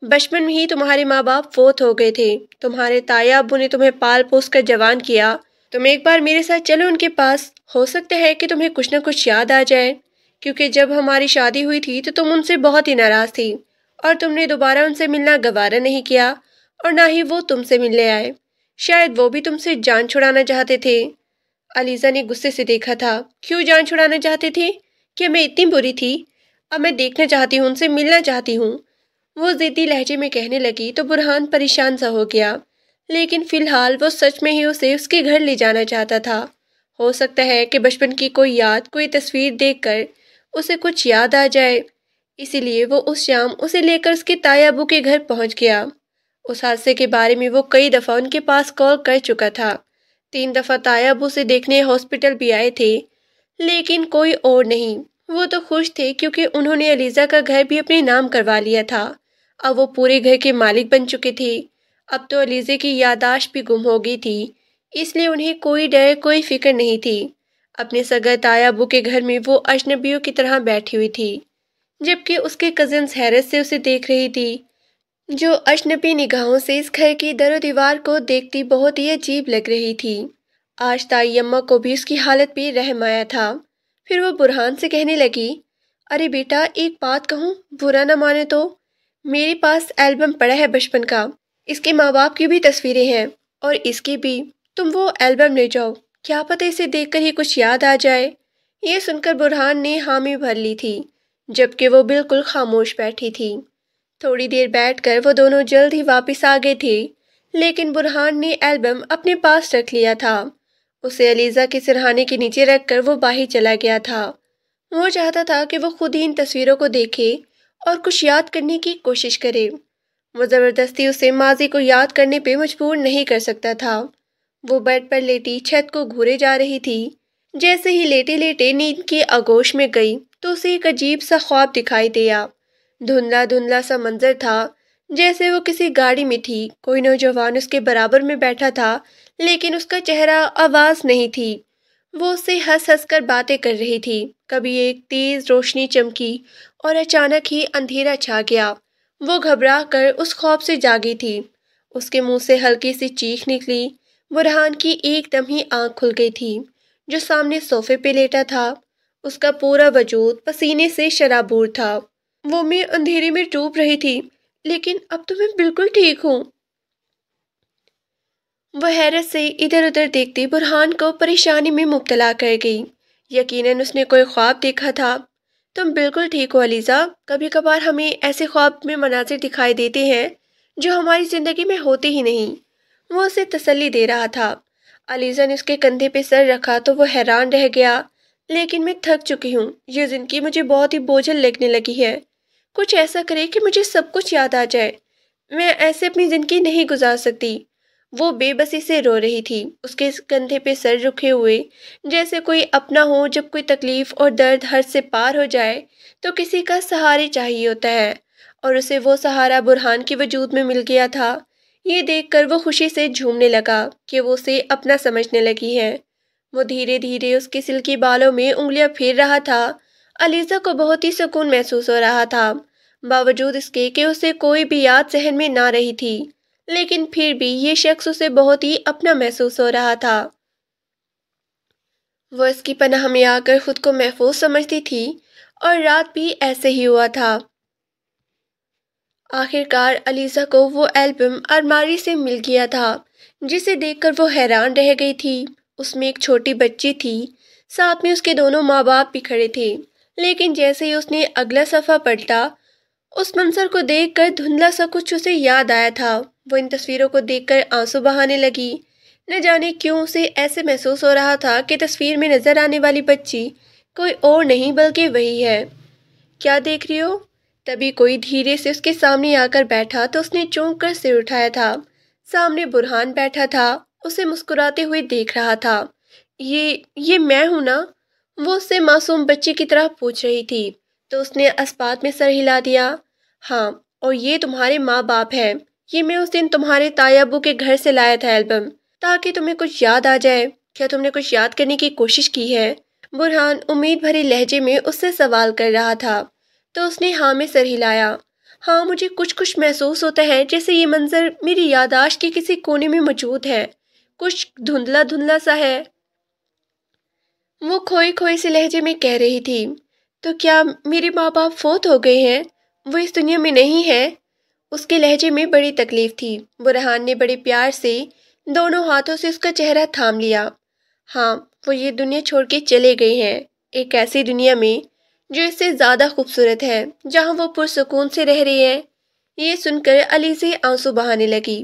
بچپن میں ہی تمہارے ماں باپ فوت ہو گئے تھے، تمہارے تایا ابو نے تمہیں پال پوس کر جوان کیا۔ تم ایک بار میرے ساتھ چلو ان کے پاس، ہو سکتا ہے کہ تمہیں کچھ نہ کچھ یاد آ جائے، کیونکہ جب ہماری شادی ہوئی تھی تو تم ان سے بہت ہی ناراض تھی اور تم نے دوبارہ ان سے ملنا گوارا نہیں کیا اور نہ ہی وہ تم سے ملنے آئے۔ شاید وہ بھی تم سے جان چھڑانا چاہتے تھے۔ علیزہ نے غصے سے دیکھا تھا۔ کیوں جان چھڑانا چاہتے تھے؟ کیا میں اتنی بری تھی؟ اب میں دیکھنا چاہتی ہوں، ان سے ملنا چاہتی ہوں، وہ ضدی لہجے میں کہنے لگی تو برہان پریشان سا ہو گیا، لیکن فی الحال وہ سچ میں ہی اسے اس کے گھر لے جانا چاہتا تھا۔ ہو سکتا ہے کہ بچپن کی کوئی یاد، کوئی تصویر دیکھ کر اسے کچھ یاد آ جائے، اسی لیے وہ اس شام اسے لے کر اس کے تایا ابو کے گھر پہنچ گیا۔ اس حادثے کے بارے میں وہ کئی دفعہ ان کے پاس کال کر چکا تھا، 3 دفعہ تایا ابو سے دیکھنے ہاسپٹل بھی آئے تھے، لیکن کوئی اور نہیں۔ وہ تو خوش تھے کیونکہ انہوں نے علیزہ کا گھر بھی اپنے نام کروا لیا تھا، اب وہ پورے گھر کے مالک بن چکے تھے۔ اب تو علیزہ کی یادداشت بھی گم ہو گئی تھی، اس لیے انہیں کوئی ڈر، کوئی فکر نہیں تھی۔ اپنے سگے تایا ابو کے گھر میں وہ اجنبیوں کی طرح بیٹھی ہوئی تھی، جبکہ اس کے کزنز حیرت سے اسے دیکھ رہی تھی، جو اجنبی نگاہوں سے اس گھر کی در و دیوار کو دیکھتی بہت ہی عجیب لگ رہی تھی۔ آج تائی اماں کو بھی اس کی حالت پہ رحم آیا تھا۔ پھر وہ برہان سے کہنے لگی، ارے بیٹا، ایک بات کہوں، برا نہ مانے تو، میرے پاس البم پڑا ہے بچپن کا، اس کے ماں باپ کی بھی تصویریں ہیں اور اس کی بھی، تم وہ البم لے جاؤ، کیا پتہ اسے دیکھ کر ہی کچھ یاد آ جائے۔ یہ سن کر برہان نے حامی بھر لی تھی، جبکہ وہ بالکل خاموش بیٹھی تھی۔ تھوڑی دیر بیٹھ کر وہ دونوں جلد ہی واپس آ گئے تھے، لیکن برہان نے البم اپنے پاس رکھ لیا تھا، اسے علیزہ کے سرہانے کے نیچے رکھ کر وہ باہر چلا گیا تھا۔ وہ چاہتا تھا کہ وہ خود ہی ان تصویروں کو دیکھے اور کچھ یاد کرنے کی کوشش کرے۔ وہ زبردستی اسے ماضی کو یاد کرنے پہ مجبور نہیں کر سکتا تھا۔ وہ بیڈ پر لیٹی چھت کو گھورے جا رہی تھی۔ جیسے ہی لیٹے لیٹے نیند کی آغوش میں گئی تو اسے ایک عجیب سا خواب دکھائی دیا۔ دھندلا دھندلا سا منظر تھا، جیسے وہ کسی گاڑی میں تھی، کوئی نوجوان اس کے برابر میں بیٹھا تھا، لیکن اس کا چہرہ، آواز نہیں تھی۔ وہ اس سے ہنس ہنس کر باتیں کر رہی تھی۔ کبھی ایک تیز روشنی چمکی اور اچانک ہی اندھیرا چھا گیا۔ وہ گھبرا کر اس خواب سے جاگی تھی۔ اس کے منہ سے ہلکی سی چیخ نکلی۔ برہان کی ایک دم ہی آنکھ کھل گئی تھی۔ جو سامنے صوفے پہ لیٹا تھا اس کا پورا وجود پسینے سے شرابور تھا۔ وہ میں اندھیرے میں ڈوب رہی تھی، لیکن اب تو میں بالکل ٹھیک ہوں۔ وہ حیرت سے ادھر ادھر دیکھتی برہان کو پریشانی میں مبتلا کر گئی۔ یقیناً اس نے کوئی خواب دیکھا تھا۔ تم بالکل ٹھیک ہو علیزہ، کبھی کبھار ہمیں ایسے خواب میں مناظر دکھائی دیتے ہیں جو ہماری زندگی میں ہوتے ہی نہیں۔ وہ اسے تسلی دے رہا تھا۔ علیزہ نے اس کے کندھے پہ سر رکھا تو وہ حیران رہ گیا۔ لیکن میں تھک چکی ہوں، یہ زندگی مجھے بہت ہی بوجھل لگنے لگی ہے۔ کچھ ایسا کرے کہ مجھے سب کچھ یاد آ جائے۔ میں ایسے اپنی زندگی نہیں گزار سکتی۔ وہ بے بسی سے رو رہی تھی، اس کے کندھے پہ سر رکھے ہوئے، جیسے کوئی اپنا ہو۔ جب کوئی تکلیف اور درد حد سے پار ہو جائے تو کسی کا سہارا چاہیے ہوتا ہے، اور اسے وہ سہارا برہان کے وجود میں مل گیا تھا۔ یہ دیکھ کر وہ خوشی سے جھومنے لگا کہ وہ اسے اپنا سمجھنے لگی ہے۔ وہ دھیرے دھیرے اس کے سلکی بالوں میں انگلیاں پھیر رہا تھا۔ علیزہ کو بہت ہی سکون محسوس ہو رہا تھا، باوجود اس کے کہ اسے کوئی بھی یاد ذہن میں نہ رہی تھی، لیکن پھر بھی یہ شخص اسے بہت ہی اپنا محسوس ہو رہا تھا۔ وہ اس کی پناہ میں آ کر خود کو محفوظ سمجھتی تھی، اور رات بھی ایسے ہی ہوا تھا۔ آخر کار علیزہ کو وہ البم الماری سے مل گیا تھا، جسے دیکھ کر وہ حیران رہ گئی تھی۔ اس میں ایک چھوٹی بچی تھی، ساتھ میں اس کے دونوں ماں باپ بھی کھڑے تھے۔ لیکن جیسے ہی اس نے اگلا صفحہ پلٹا، اس منظر کو دیکھ کر دھندلا سا کچھ اسے یاد آیا تھا۔ وہ ان تصویروں کو دیکھ کر آنسو بہانے لگی۔ نہ جانے کیوں اسے ایسے محسوس ہو رہا تھا کہ تصویر میں نظر آنے والی بچی کوئی اور نہیں بلکہ وہی ہے۔ کیا دیکھ رہی ہو؟ تبھی کوئی دھیرے سے اس کے سامنے آ کر بیٹھا تو اس نے چونک کر سر اٹھایا تھا۔ سامنے برہان بیٹھا تھا، اسے مسکراتے ہوئے دیکھ رہا تھا۔ یہ میں ہوں نا؟ وہ اس سے معصوم بچی کی طرح پوچھ رہی تھی، تو اس نے اسبات میں سر ہلا دیا۔ ہاں، اور یہ تمہارے ماں باپ ہیں۔ یہ میں اس دن تمہارے تایا ابو کے گھر سے لایا تھا البم، تاکہ تمہیں کچھ یاد آ جائے۔ کیا تم نے کچھ یاد کرنے کی کوشش کی ہے؟ برہان امید بھرے لہجے میں اس سے سوال کر رہا تھا، تو اس نے ہاں میں سر ہلایا۔ ہاں، مجھے کچھ محسوس ہوتا ہے، جیسے یہ منظر میری یادداشت کے کسی کونے میں موجود ہے، کچھ دھندلا دھندلا سا ہے۔ وہ کھوئے کھوئے سے لہجے میں کہہ رہی تھی۔ تو کیا میرے ماں باپ فوت ہو گئے ہیں؟ وہ اس دنیا میں نہیں ہے؟ اس کے لہجے میں بڑی تکلیف تھی۔ برہان نے بڑے پیار سے دونوں ہاتھوں سے اس کا چہرہ تھام لیا۔ ہاں، وہ یہ دنیا چھوڑ کے چلے گئے ہیں، ایک ایسی دنیا میں جو اس سے زیادہ خوبصورت ہے، جہاں وہ پرسکون سے رہ رہے ہیں۔ یہ سن کر علیزہ آنسو بہانے لگی۔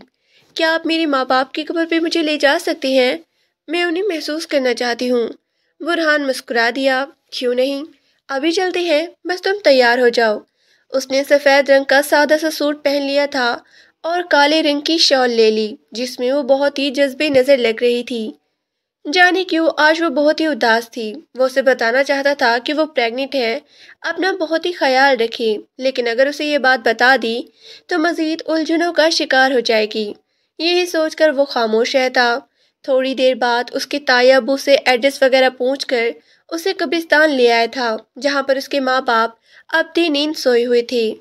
کیا آپ میرے ماں باپ کی قبر پہ مجھے لے جا سکتے ہیں؟ میں انہیں محسوس کرنا چاہتی ہوں۔ برہان مسکرا دیا۔ کیوں نہیں، ابھی چلتے ہیں، بس تم تیار ہو جاؤ۔ اس نے سفید رنگ کا سادہ سا سوٹ پہن لیا تھا اور کالے رنگ کی شال لے لی، جس میں وہ بہت ہی جذبے نظر لگ رہی تھی۔ جانے کیوں آج وہ بہت ہی اداس تھی۔ وہ اسے بتانا چاہتا تھا کہ وہ پریگننٹ ہے، اپنا بہت ہی خیال رکھے، لیکن اگر اسے یہ بات بتا دی تو مزید الجھنوں کا شکار ہو جائے گی۔ یہی سوچ کر وہ خاموش رہتا۔ تھوڑی دیر بعد اس کے تایا ابو سے ایڈریس وغیرہ پوچھ کر اسے قبرستان لے آیا تھا، جہاں پر اس کے ماں باپ ابدی نیند سوئے ہوئے تھے۔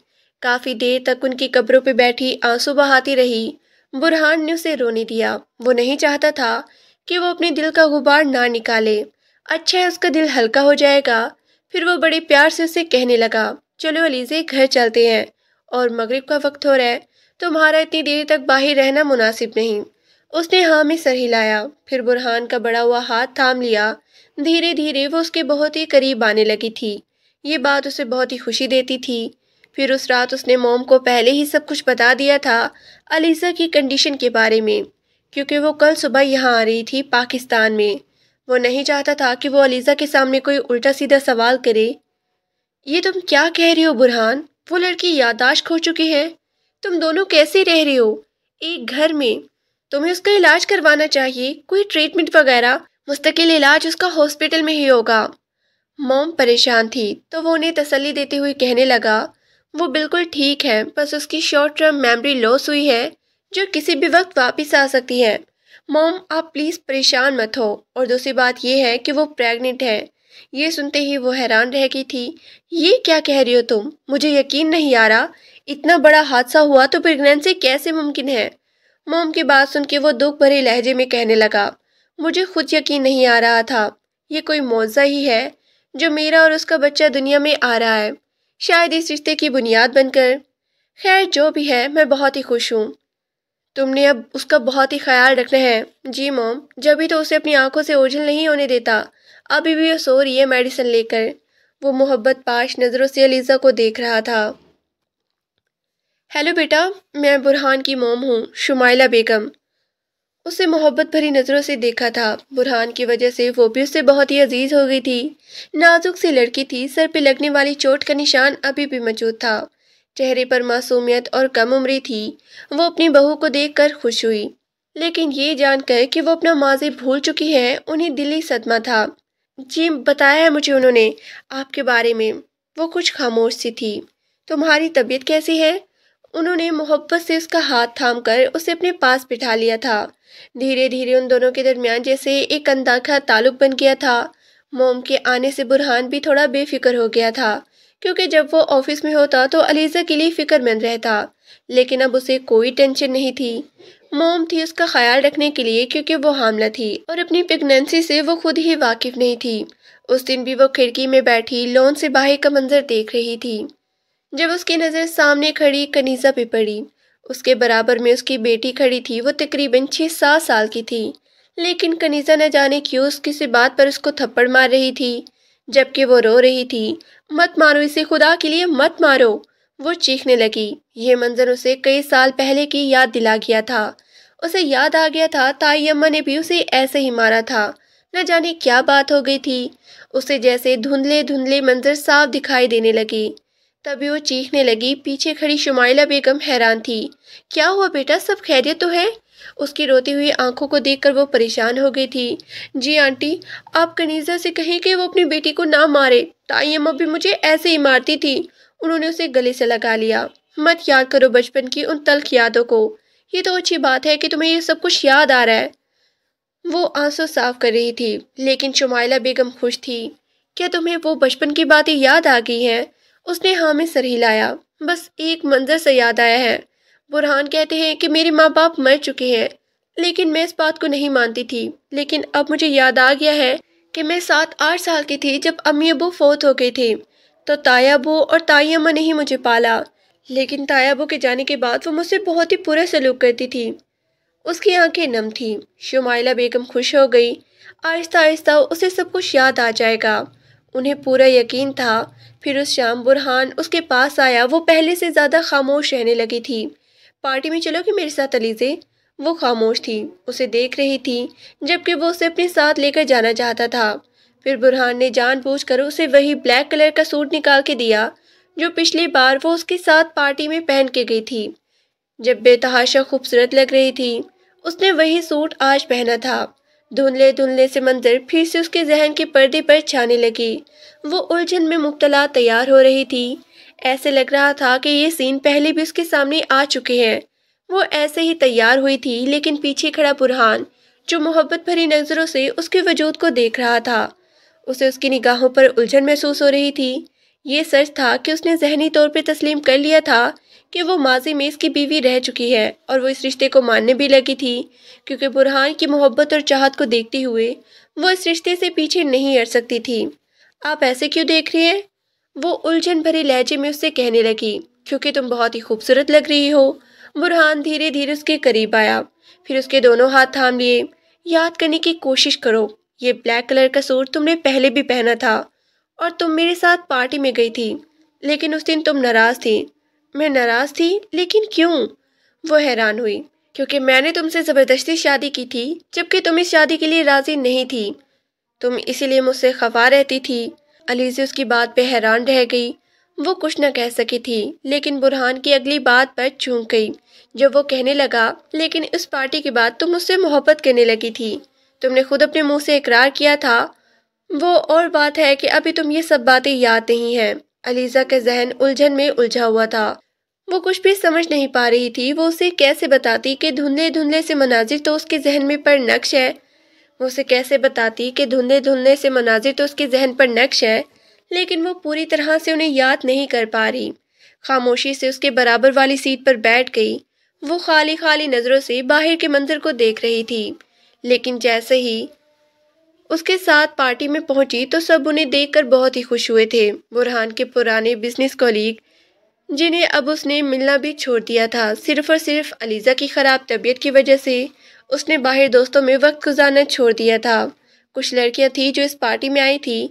کافی دیر تک ان کی قبروں پہ بیٹھی آنسو بہاتی رہی۔ برہان نے اسے رونے دیا۔ وہ نہیں چاہتا تھا کہ وہ اپنے دل کا غبار نہ نکالے۔ اچھا ہے، اس کا دل ہلکا ہو جائے گا۔ پھر وہ بڑے پیار سے اسے کہنے لگا، چلو علیزہ، گھر چلتے ہیں، اور مغرب کا وقت ہو رہا ہے، تمہارا اتنی دیر تک باہر رہنا مناسب نہیں۔ اس نے ہاں میں سر ہلایا، پھر برہان کا بڑا ہوا ہاتھ تھام لیا۔ دھیرے دھیرے وہ اس کے بہت ہی قریب آنے لگی تھی۔ یہ بات اسے بہت ہی خوشی دیتی تھی۔ پھر اس رات اس نے موم کو پہلے ہی سب کچھ بتا دیا تھا علیزہ کی کنڈیشن کے بارے میں، کیونکہ وہ کل صبح یہاں آ رہی تھی پاکستان میں۔ وہ نہیں چاہتا تھا کہ وہ علیزہ کے سامنے کوئی الٹا سیدھا سوال کرے۔ یہ تم کیا کہہ رہی ہو برہان؟ وہ لڑکی یادداشت کھو چکی ہے۔ تم دونوں کیسے رہ رہے ہو ایک گھر میں؟ تمہیں اس کا علاج کروانا چاہیے، کوئی ٹریٹمنٹ وغیرہ۔ مستقل علاج اس کا ہاسپٹل میں ہی ہوگا۔ موم پریشان تھی، تو وہ انہیں تسلی دیتے ہوئے کہنے لگا، وہ بالکل ٹھیک ہے، بس اس کی شارٹ ٹرم میموری لاس ہوئی ہے، جو کسی بھی وقت واپس آ سکتی ہے۔ موم، آپ پلیز پریشان مت ہو، اور دوسری بات یہ ہے کہ وہ پریگننٹ ہے۔ یہ سنتے ہی وہ حیران رہ گئی تھی۔ یہ کیا کہہ رہی ہو تم؟ مجھے یقین نہیں آ رہا، اتنا بڑا حادثہ ہوا تو پریگنینسی کیسے ممکن ہے؟ موم کی بات سن کے وہ دکھ بھرے لہجے میں کہنے لگا، مجھے خود یقین نہیں آ رہا تھا، یہ کوئی معجزہ ہی ہے جو میرا اور اس کا بچہ دنیا میں آ رہا ہے، شاید اس رشتے کی بنیاد بن کر۔ خیر جو بھی ہے، میں بہت ہی خوش ہوں۔ تم نے اب اس کا بہت ہی خیال رکھنا ہے۔ جی موم، جبھی تو اسے اپنی آنکھوں سے اوجھل نہیں ہونے دیتا، ابھی بھی وہ سو رہی ہے میڈیسن لے کر۔ وہ محبت پاش نظروں سے علیزہ کو دیکھ رہا تھا۔ ہیلو بیٹا، میں برہان کی موم ہوں، شمائلہ بیگم۔ اسے محبت بھری نظروں سے دیکھا تھا۔ برہان کی وجہ سے وہ بھی اس سے بہت ہی عزیز ہو گئی تھی۔ نازک سی لڑکی تھی، سر پہ لگنے والی چوٹ کا نشان ابھی بھی موجود تھا، چہرے پر معصومیت اور کم عمری تھی۔ وہ اپنی بہو کو دیکھ کر خوش ہوئی، لیکن یہ جان کر کہ وہ اپنا ماضی بھول چکی ہے انہیں دلی صدمہ تھا۔ جی بتایا ہے مجھے انہوں نے آپ کے بارے میں۔ وہ کچھ خاموش سی تھی۔ تمہاری طبیعت کیسی ہے؟ انہوں نے محبت سے اس کا ہاتھ تھام کر اسے اپنے پاس بٹھا لیا تھا۔ دھیرے دھیرے ان دونوں کے درمیان جیسے ایک انداکھا تعلق بن گیا تھا۔ موم کے آنے سے برہان بھی تھوڑا بے فکر ہو گیا تھا، کیونکہ جب وہ آفس میں ہوتا تو علیزہ کے لیے فکر مند رہتا، لیکن اب اسے کوئی ٹینشن نہیں تھی۔ موم تھی اس کا خیال رکھنے کے لیے، کیونکہ وہ حاملہ تھی اور اپنی پیگنینسی سے وہ خود ہی واقف نہیں تھی۔ اس دن بھی وہ کھڑکی میں بیٹھی لون سے باہر کا منظر دیکھ رہی تھی، جب اس کی نظر سامنے کھڑی کنیزہ پہ پڑی۔ اس کے برابر میں اس کی بیٹی کھڑی تھی، وہ تقریباً 6-7 سال کی تھی، لیکن کنیزہ نہ جانے کیوں اس کسی بات پر اس کو تھپڑ مار رہی تھی، جبکہ وہ رو رہی تھی۔ مت مارو اسے، خدا کے لیے مت مارو، وہ چیخنے لگی۔ یہ منظر اسے کئی سال پہلے کی یاد دلا گیا تھا۔ اسے یاد آ گیا تھا تائی اماں نے بھی اسے ایسے ہی مارا تھا۔ نہ جانے کیا بات ہو گئی تھی، اسے جیسے دھندلے دھندلے منظر صاف دکھائی دینے لگی۔ تبھی وہ چیخنے لگی۔ پیچھے کھڑی شمائلہ بیگم حیران تھی۔ کیا ہوا بیٹا، سب خیریت تو ہے؟ اس کی روتی ہوئی آنکھوں کو دیکھ کر وہ پریشان ہو گئی تھی۔ جی آنٹی، آپ کنیزہ سے کہیں کہ وہ اپنی بیٹی کو نہ مارے، تائی اماں بھی مجھے ایسے ہی مارتی تھی۔ انہوں نے اسے گلے سے لگا لیا۔ مت یاد کرو بچپن کی ان تلخ یادوں کو، یہ تو اچھی بات ہے کہ تمہیں یہ سب کچھ یاد آ رہا ہے۔ وہ آنسو صاف کر رہی تھی، لیکن شمائلہ بیگم خوش تھی۔ کیا تمہیں وہ بچپن کی باتیں یاد آ گئی ہیں؟ اس نے ہاں میں سر ہلایا۔ بس ایک منظر سے یاد آیا ہے۔ برہان کہتے ہیں کہ میرے ماں باپ مر چکے ہیں، لیکن میں اس بات کو نہیں مانتی تھی، لیکن اب مجھے یاد آ گیا ہے کہ میں 7-8 سال کی تھی جب امی ابو فوت ہو گئے تھے، تو تایا ابو اور تائی اماں نے ہی مجھے پالا، لیکن تایا ابو کے جانے کے بعد وہ مجھ سے بہت ہی برا سلوک کرتی تھی۔ اس کی آنکھیں نم تھیں۔ شمائلہ بیگم خوش ہو گئی۔ آہستہ آہستہ اسے سب کچھ یاد آ جائے گا، انہیں پورا یقین تھا۔ پھر اس شام برہان اس کے پاس آیا۔ وہ پہلے سے زیادہ خاموش رہنے لگی تھی۔ پارٹی میں چلو گے میرے ساتھ علیزے؟ وہ خاموش تھی، اسے دیکھ رہی تھی، جبکہ وہ اسے اپنے ساتھ لے کر جانا چاہتا تھا۔ پھر برہان نے جان بوجھ کر اسے وہی بلیک کلر کا سوٹ نکال کے دیا جو پچھلی بار وہ اس کے ساتھ پارٹی میں پہن کے گئی تھی، جب بے تحاشا خوبصورت لگ رہی تھی۔ اس نے وہی سوٹ آج پہنا تھا۔ دھندلے دھندلے سے منظر پھر سے اس کے ذہن کے پردے پر چھانے لگی۔ وہ الجھن میں مبتلا تیار ہو رہی تھی۔ ایسے لگ رہا تھا کہ یہ سین پہلے بھی اس کے سامنے آ چکے ہیں۔ وہ ایسے ہی تیار ہوئی تھی، لیکن پیچھے کھڑا برہان جو محبت بھری نظروں سے اس کے وجود کو دیکھ رہا تھا، اسے اس کی نگاہوں پر الجھن محسوس ہو رہی تھی۔ یہ سچ تھا کہ اس نے ذہنی طور پہ تسلیم کر لیا تھا کہ وہ ماضی میں اس کی بیوی رہ چکی ہے، اور وہ اس رشتے کو ماننے بھی لگی تھی، کیونکہ برہان کی محبت اور چاہت کو دیکھتے ہوئے وہ اس رشتے سے پیچھے نہیں ہٹ سکتی تھی۔ آپ ایسے کیوں دیکھ رہی ہیں؟ وہ الجھن بھرے لہجے میں اس سے کہنے لگی۔ کیونکہ تم بہت ہی خوبصورت لگ رہی ہو۔ برہان دھیرے دھیرے اس کے قریب آیا، پھر اس کے دونوں ہاتھ تھام لیے۔ یاد کرنے کی کوشش کرو، یہ بلیک کلر کا سوٹ تم نے پہلے بھی پہنا تھا، اور تم میرے ساتھ پارٹی میں گئی تھی، لیکن اس دن تم ناراض تھی۔ میں ناراض تھی؟ لیکن کیوں؟ وہ حیران ہوئی۔ کیونکہ میں نے تم سے زبردستی شادی کی تھی، جبکہ تم اس شادی کے لیے راضی نہیں تھی۔ تم اسی لیے مجھ سے خفا رہتی تھی۔ علیزہ اس کی بات پہ حیران رہ گئی۔ وہ کچھ نہ کہہ سکی تھی، لیکن برہان کی اگلی بات پر چونک گئی جب وہ کہنے لگا، لیکن اس پارٹی کے بعد تم مجھ سے محبت کرنے لگی تھی۔ تم نے خود اپنے منہ سے اقرار کیا تھا۔ وہ اور بات ہے کہ ابھی تم یہ سب باتیں یاد نہیں ہیں۔ علیزہ کا ذہن الجھن میں الجھا ہوا تھا۔ وہ کچھ بھی سمجھ نہیں پا رہی تھی۔ وہ اسے کیسے بتاتی کہ دھندلے دھندلے سے مناظر تو اس کے ذہن میں پر نقش ہے؟ وہ اسے کیسے بتاتی کہ دھندلے دھندلے سے مناظر تو اس کے ذہن پر نقش ہے، لیکن وہ پوری طرح سے انہیں یاد نہیں کر پا رہی۔ خاموشی سے اس کے برابر والی سیٹ پر بیٹھ گئی۔ وہ خالی خالی نظروں سے باہر کے منظر کو دیکھ رہی تھی، لیکن جیسے ہی اس کے ساتھ پارٹی میں پہنچی تو سب انہیں دیکھ کر بہت ہی خوش ہوئے تھے۔ برہان کے پرانے بزنس کولیگ، جنہیں اب اس نے ملنا بھی چھوڑ دیا تھا، صرف اور صرف علیزہ کی خراب طبیعت کی وجہ سے اس نے باہر دوستوں میں وقت گزارنا چھوڑ دیا تھا۔ کچھ لڑکیاں تھیں جو اس پارٹی میں آئی تھیں،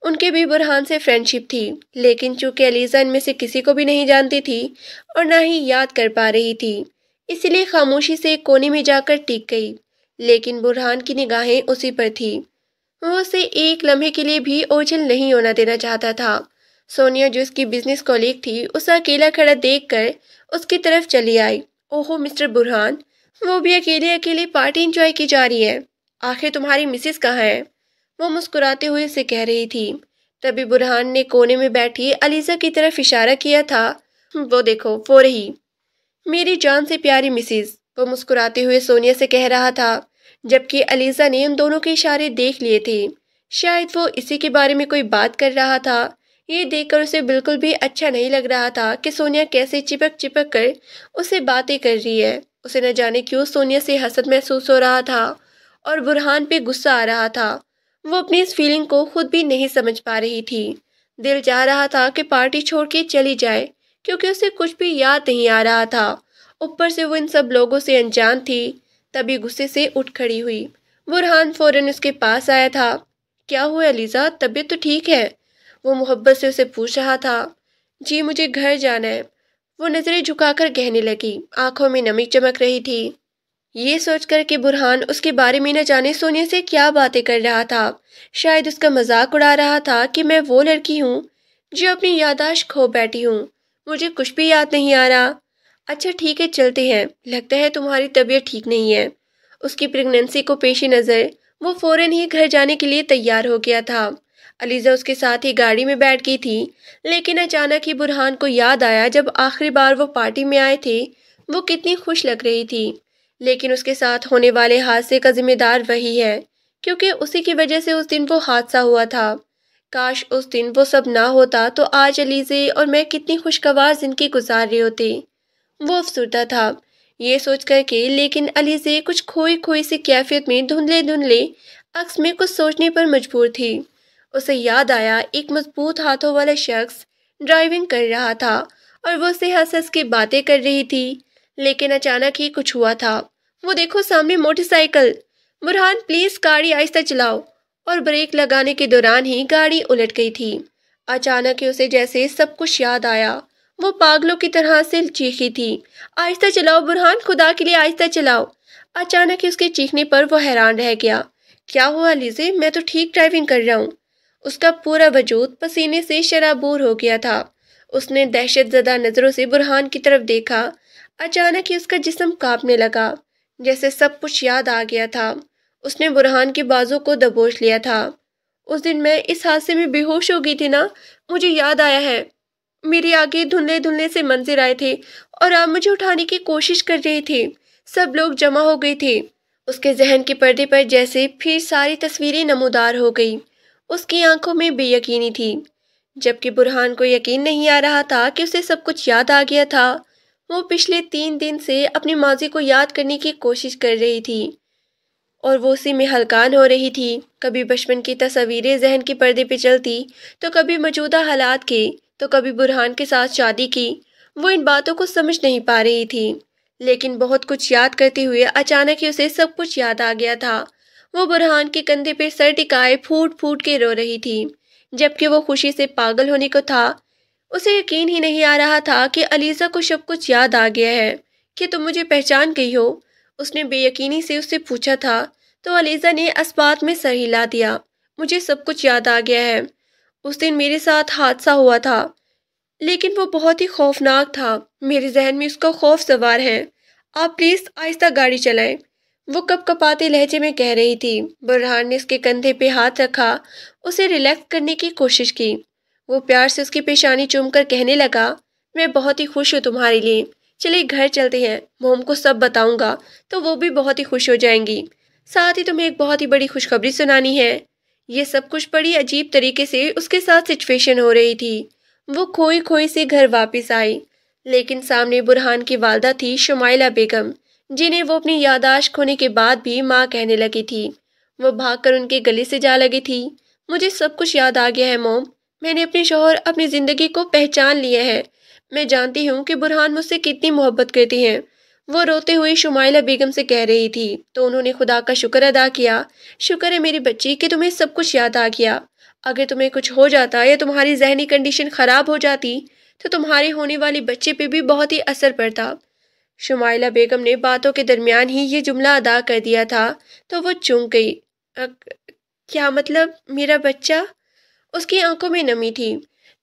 ان کے بھی برہان سے فرینڈ شپ تھی، لیکن چونکہ علیزہ ان میں سے کسی کو بھی نہیں جانتی تھی اور نہ ہی یاد کر پا رہی تھی، اسی لیے خاموشی سے ایک کونے میں جا کر ٹک گئی۔ لیکن برہان کی نگاہیں اسی پر تھیں، وہ اسے ایک لمحے کے لیے بھی اوجھل نہیں ہونا دینا چاہتا تھا۔ سونیا جو اس کی بزنس کولیگ تھی، اسے اکیلا کھڑا دیکھ کر اس کی طرف چلی آئی۔ اوہو مسٹر برہان، وہ بھی اکیلے اکیلے پارٹی انجوائے کی جا رہی ہے، آخر تمہاری مسز کہاں ہے؟ وہ مسکراتے ہوئے اسے کہہ رہی تھی۔ تبھی برہان نے کونے میں بیٹھی علیزہ کی طرف اشارہ کیا تھا۔ وہ دیکھو، وہ رہی میری جان سے پیاری مسز، وہ مسکراتے ہوئے سونیا سے کہہ رہا تھا، جبکہ علیزہ نے ان دونوں کے اشارے دیکھ لیے تھے۔ شاید وہ اسی کے بارے میں کوئی بات کر رہا تھا۔ یہ دیکھ کر اسے بالکل بھی اچھا نہیں لگ رہا تھا کہ سونیا کیسے چپک چپک کر اسے باتیں کر رہی ہے۔ اسے نہ جانے کیوں سونیا سے حسد محسوس ہو رہا تھا اور برہان پہ غصہ آ رہا تھا۔ وہ اپنی اس فیلنگ کو خود بھی نہیں سمجھ پا رہی تھی۔ دل چاہ رہا تھا کہ پارٹی چھوڑ کے چلی جائے، کیونکہ اسے کچھ بھی یاد نہیں آ رہا تھا، اوپر سے وہ ان سب لوگوں سے انجان تھی۔ تبھی غصے سے اٹھ کھڑی ہوئی۔ برہان فوراً اس کے پاس آیا تھا۔ کیا ہوا علیزہ، طبیعت تو ٹھیک ہے؟ وہ محبت سے اسے پوچھ رہا تھا۔ جی مجھے گھر جانا ہے، وہ نظریں جھکا کر کہنے لگی، آنکھوں میں نمی چمک رہی تھی۔ یہ سوچ کر کہ برہان اس کے بارے میں نہ جانے سونیا سے کیا باتیں کر رہا تھا، شاید اس کا مذاق اڑا رہا تھا کہ میں وہ لڑکی ہوں جو اپنی یادداشت کھو بیٹھی ہوں، مجھے کچھ بھی یاد نہیں آ رہا۔ اچھا ٹھیک ہے چلتے ہیں، لگتا ہے تمہاری طبیعت ٹھیک نہیں ہے۔ اس کی پریگننسی کو پیش نظر وہ فوراً ہی گھر جانے کے لیے تیار ہو گیا تھا۔ علیزہ اس کے ساتھ ہی گاڑی میں بیٹھ گئی تھی، لیکن اچانک ہی برہان کو یاد آیا جب آخری بار وہ پارٹی میں آئے تھے وہ کتنی خوش لگ رہی تھی، لیکن اس کے ساتھ ہونے والے حادثے کا ذمہ دار وہی ہے، کیونکہ اسی کی وجہ سے اس دن وہ حادثہ ہوا تھا۔ کاش اس دن وہ سب نہ ہوتا تو آج علیزہ اور میں کتنی خوشگوار زندگی گزار رہے ہوتے۔ وہ افسردہ تھا یہ سوچ کر کے، لیکن علیزہ کچھ کھوئی کھوئی سی کیفیت میں دھندلے دھندلے عکس میں کچھ سوچنے پر مجبور تھی۔ اسے یاد آیا ایک مضبوط ہاتھوں والا شخص ڈرائیونگ کر رہا تھا اور وہ اسے ہنس ہنس کے باتیں کر رہی تھی، لیکن اچانک ہی کچھ ہوا تھا۔ وہ دیکھو سامنے موٹر سائیکل، برہان پلیز گاڑی آہستہ چلاؤ، اور بریک لگانے کے دوران ہی گاڑی الٹ گئی تھی۔ اچانک ہی اسے جیسے سب کچھ یاد آیا، وہ پاگلوں کی طرح سے چیخی تھی، آہستہ چلاؤ برہان، خدا کے لیے آہستہ چلاؤ۔ اچانک ہی اس کے چیخنے پر وہ حیران رہ گیا۔ کیا ہوا علیزہ، میں تو ٹھیک ڈرائیونگ کر رہا ہوں۔ اس کا پورا وجود پسینے سے شرابور ہو گیا تھا۔ اس نے دہشت زدہ نظروں سے برہان کی طرف دیکھا۔ اچانک ہی اس کا جسم کانپنے لگا، جیسے سب کچھ یاد آ گیا تھا۔ اس نے برہان کے بازو کو دبوچ لیا تھا۔ اس دن میں اس حادثے میں بے ہوش ہو گئی تھی نا، مجھے یاد آیا ہے، میرے آگے دھندلے دھندلے سے منظر آئے تھے اور آپ مجھے اٹھانے کی کوشش کر رہے تھے، سب لوگ جمع ہو گئے تھے۔ اس کے ذہن کے پردے پر جیسے پھر ساری تصویریں نمودار ہو گئی۔ اس کی آنکھوں میں بے یقینی تھی، جبکہ برہان کو یقین نہیں آ رہا تھا کہ اسے سب کچھ یاد آ گیا تھا۔ وہ پچھلے 3 دن سے اپنے ماضی کو یاد کرنے کی کوشش کر رہی تھی اور وہ اسی میں ہلکان ہو رہی تھی۔ کبھی بچپن کی تصویریں ذہن کے پردے پہ چلتی، تو کبھی موجودہ حالات کی، تو کبھی برہان کے ساتھ شادی کی۔ وہ ان باتوں کو سمجھ نہیں پا رہی تھی، لیکن بہت کچھ یاد کرتے ہوئے اچانک ہی اسے سب کچھ یاد آ گیا تھا۔ وہ برہان کے کندھے پہ سر ٹکائے پھوٹ پھوٹ کے رو رہی تھی، جبکہ وہ خوشی سے پاگل ہونے کو تھا۔ اسے یقین ہی نہیں آ رہا تھا کہ علیزہ کو سب کچھ یاد آ گیا ہے، کہ تم مجھے پہچان گئی ہو۔ اس نے بے یقینی سے اس سے پوچھا تھا، تو علیزہ نے اسبات میں سر ہلا دیا، مجھے سب کچھ یاد آ گیا ہے، اس دن میرے ساتھ حادثہ ہوا تھا، لیکن وہ بہت ہی خوفناک تھا، میرے ذہن میں اس کا خوف سوار ہے، آپ پلیز آہستہ گاڑی چلائیں، وہ کپ کپاتے لہجے میں کہہ رہی تھی۔ برہان نے اس کے کندھے پہ ہاتھ رکھا، اسے ریلیکس کرنے کی کوشش کی۔ وہ پیار سے اس کی پیشانی چوم کر کہنے لگا، میں بہت ہی خوش ہوں تمہارے لیے، چلیے گھر چلتے ہیں، موم کو سب بتاؤں گا تو وہ بھی بہت ہی خوش ہو جائیں گی، ساتھ ہی تمہیں ایک بہت ہی بڑی خوشخبری سنانی ہے۔ یہ سب کچھ بڑی عجیب طریقے سے اس کے ساتھ سچویشن ہو رہی تھی۔ وہ کھوئی کھوئی سے گھر واپس آئی، لیکن سامنے برہان کی والدہ تھی شمائلہ بیگم، جنہیں وہ اپنی یادداشت کھونے کے بعد بھی ماں کہنے لگی تھی۔ وہ بھاگ کر ان کے گلے سے جا لگی تھی۔ مجھے سب کچھ یاد آ گیا ہے موم، میں نے اپنے شوہر، اپنی زندگی کو پہچان لیا ہے۔ میں جانتی ہوں کہ برہان مجھ سے کتنی محبت کرتی ہیں۔ وہ روتے ہوئے شمائلہ بیگم سے کہہ رہی تھی تو انہوں نے خدا کا شکر ادا کیا۔ شکر ہے میری بچی کہ تمہیں سب کچھ یاد آ گیا۔ اگر تمہیں کچھ ہو جاتا یا تمہاری ذہنی کنڈیشن خراب ہو جاتی تو تمہارے ہونے والے بچے پہ بھی بہت ہی اثر پڑتا۔ شمائلہ بیگم نے باتوں کے درمیان ہی یہ جملہ ادا کر دیا تھا تو وہ چونک گئی۔ کیا مطلب میرا بچہ؟ اس کی آنکھوں میں نمی تھی۔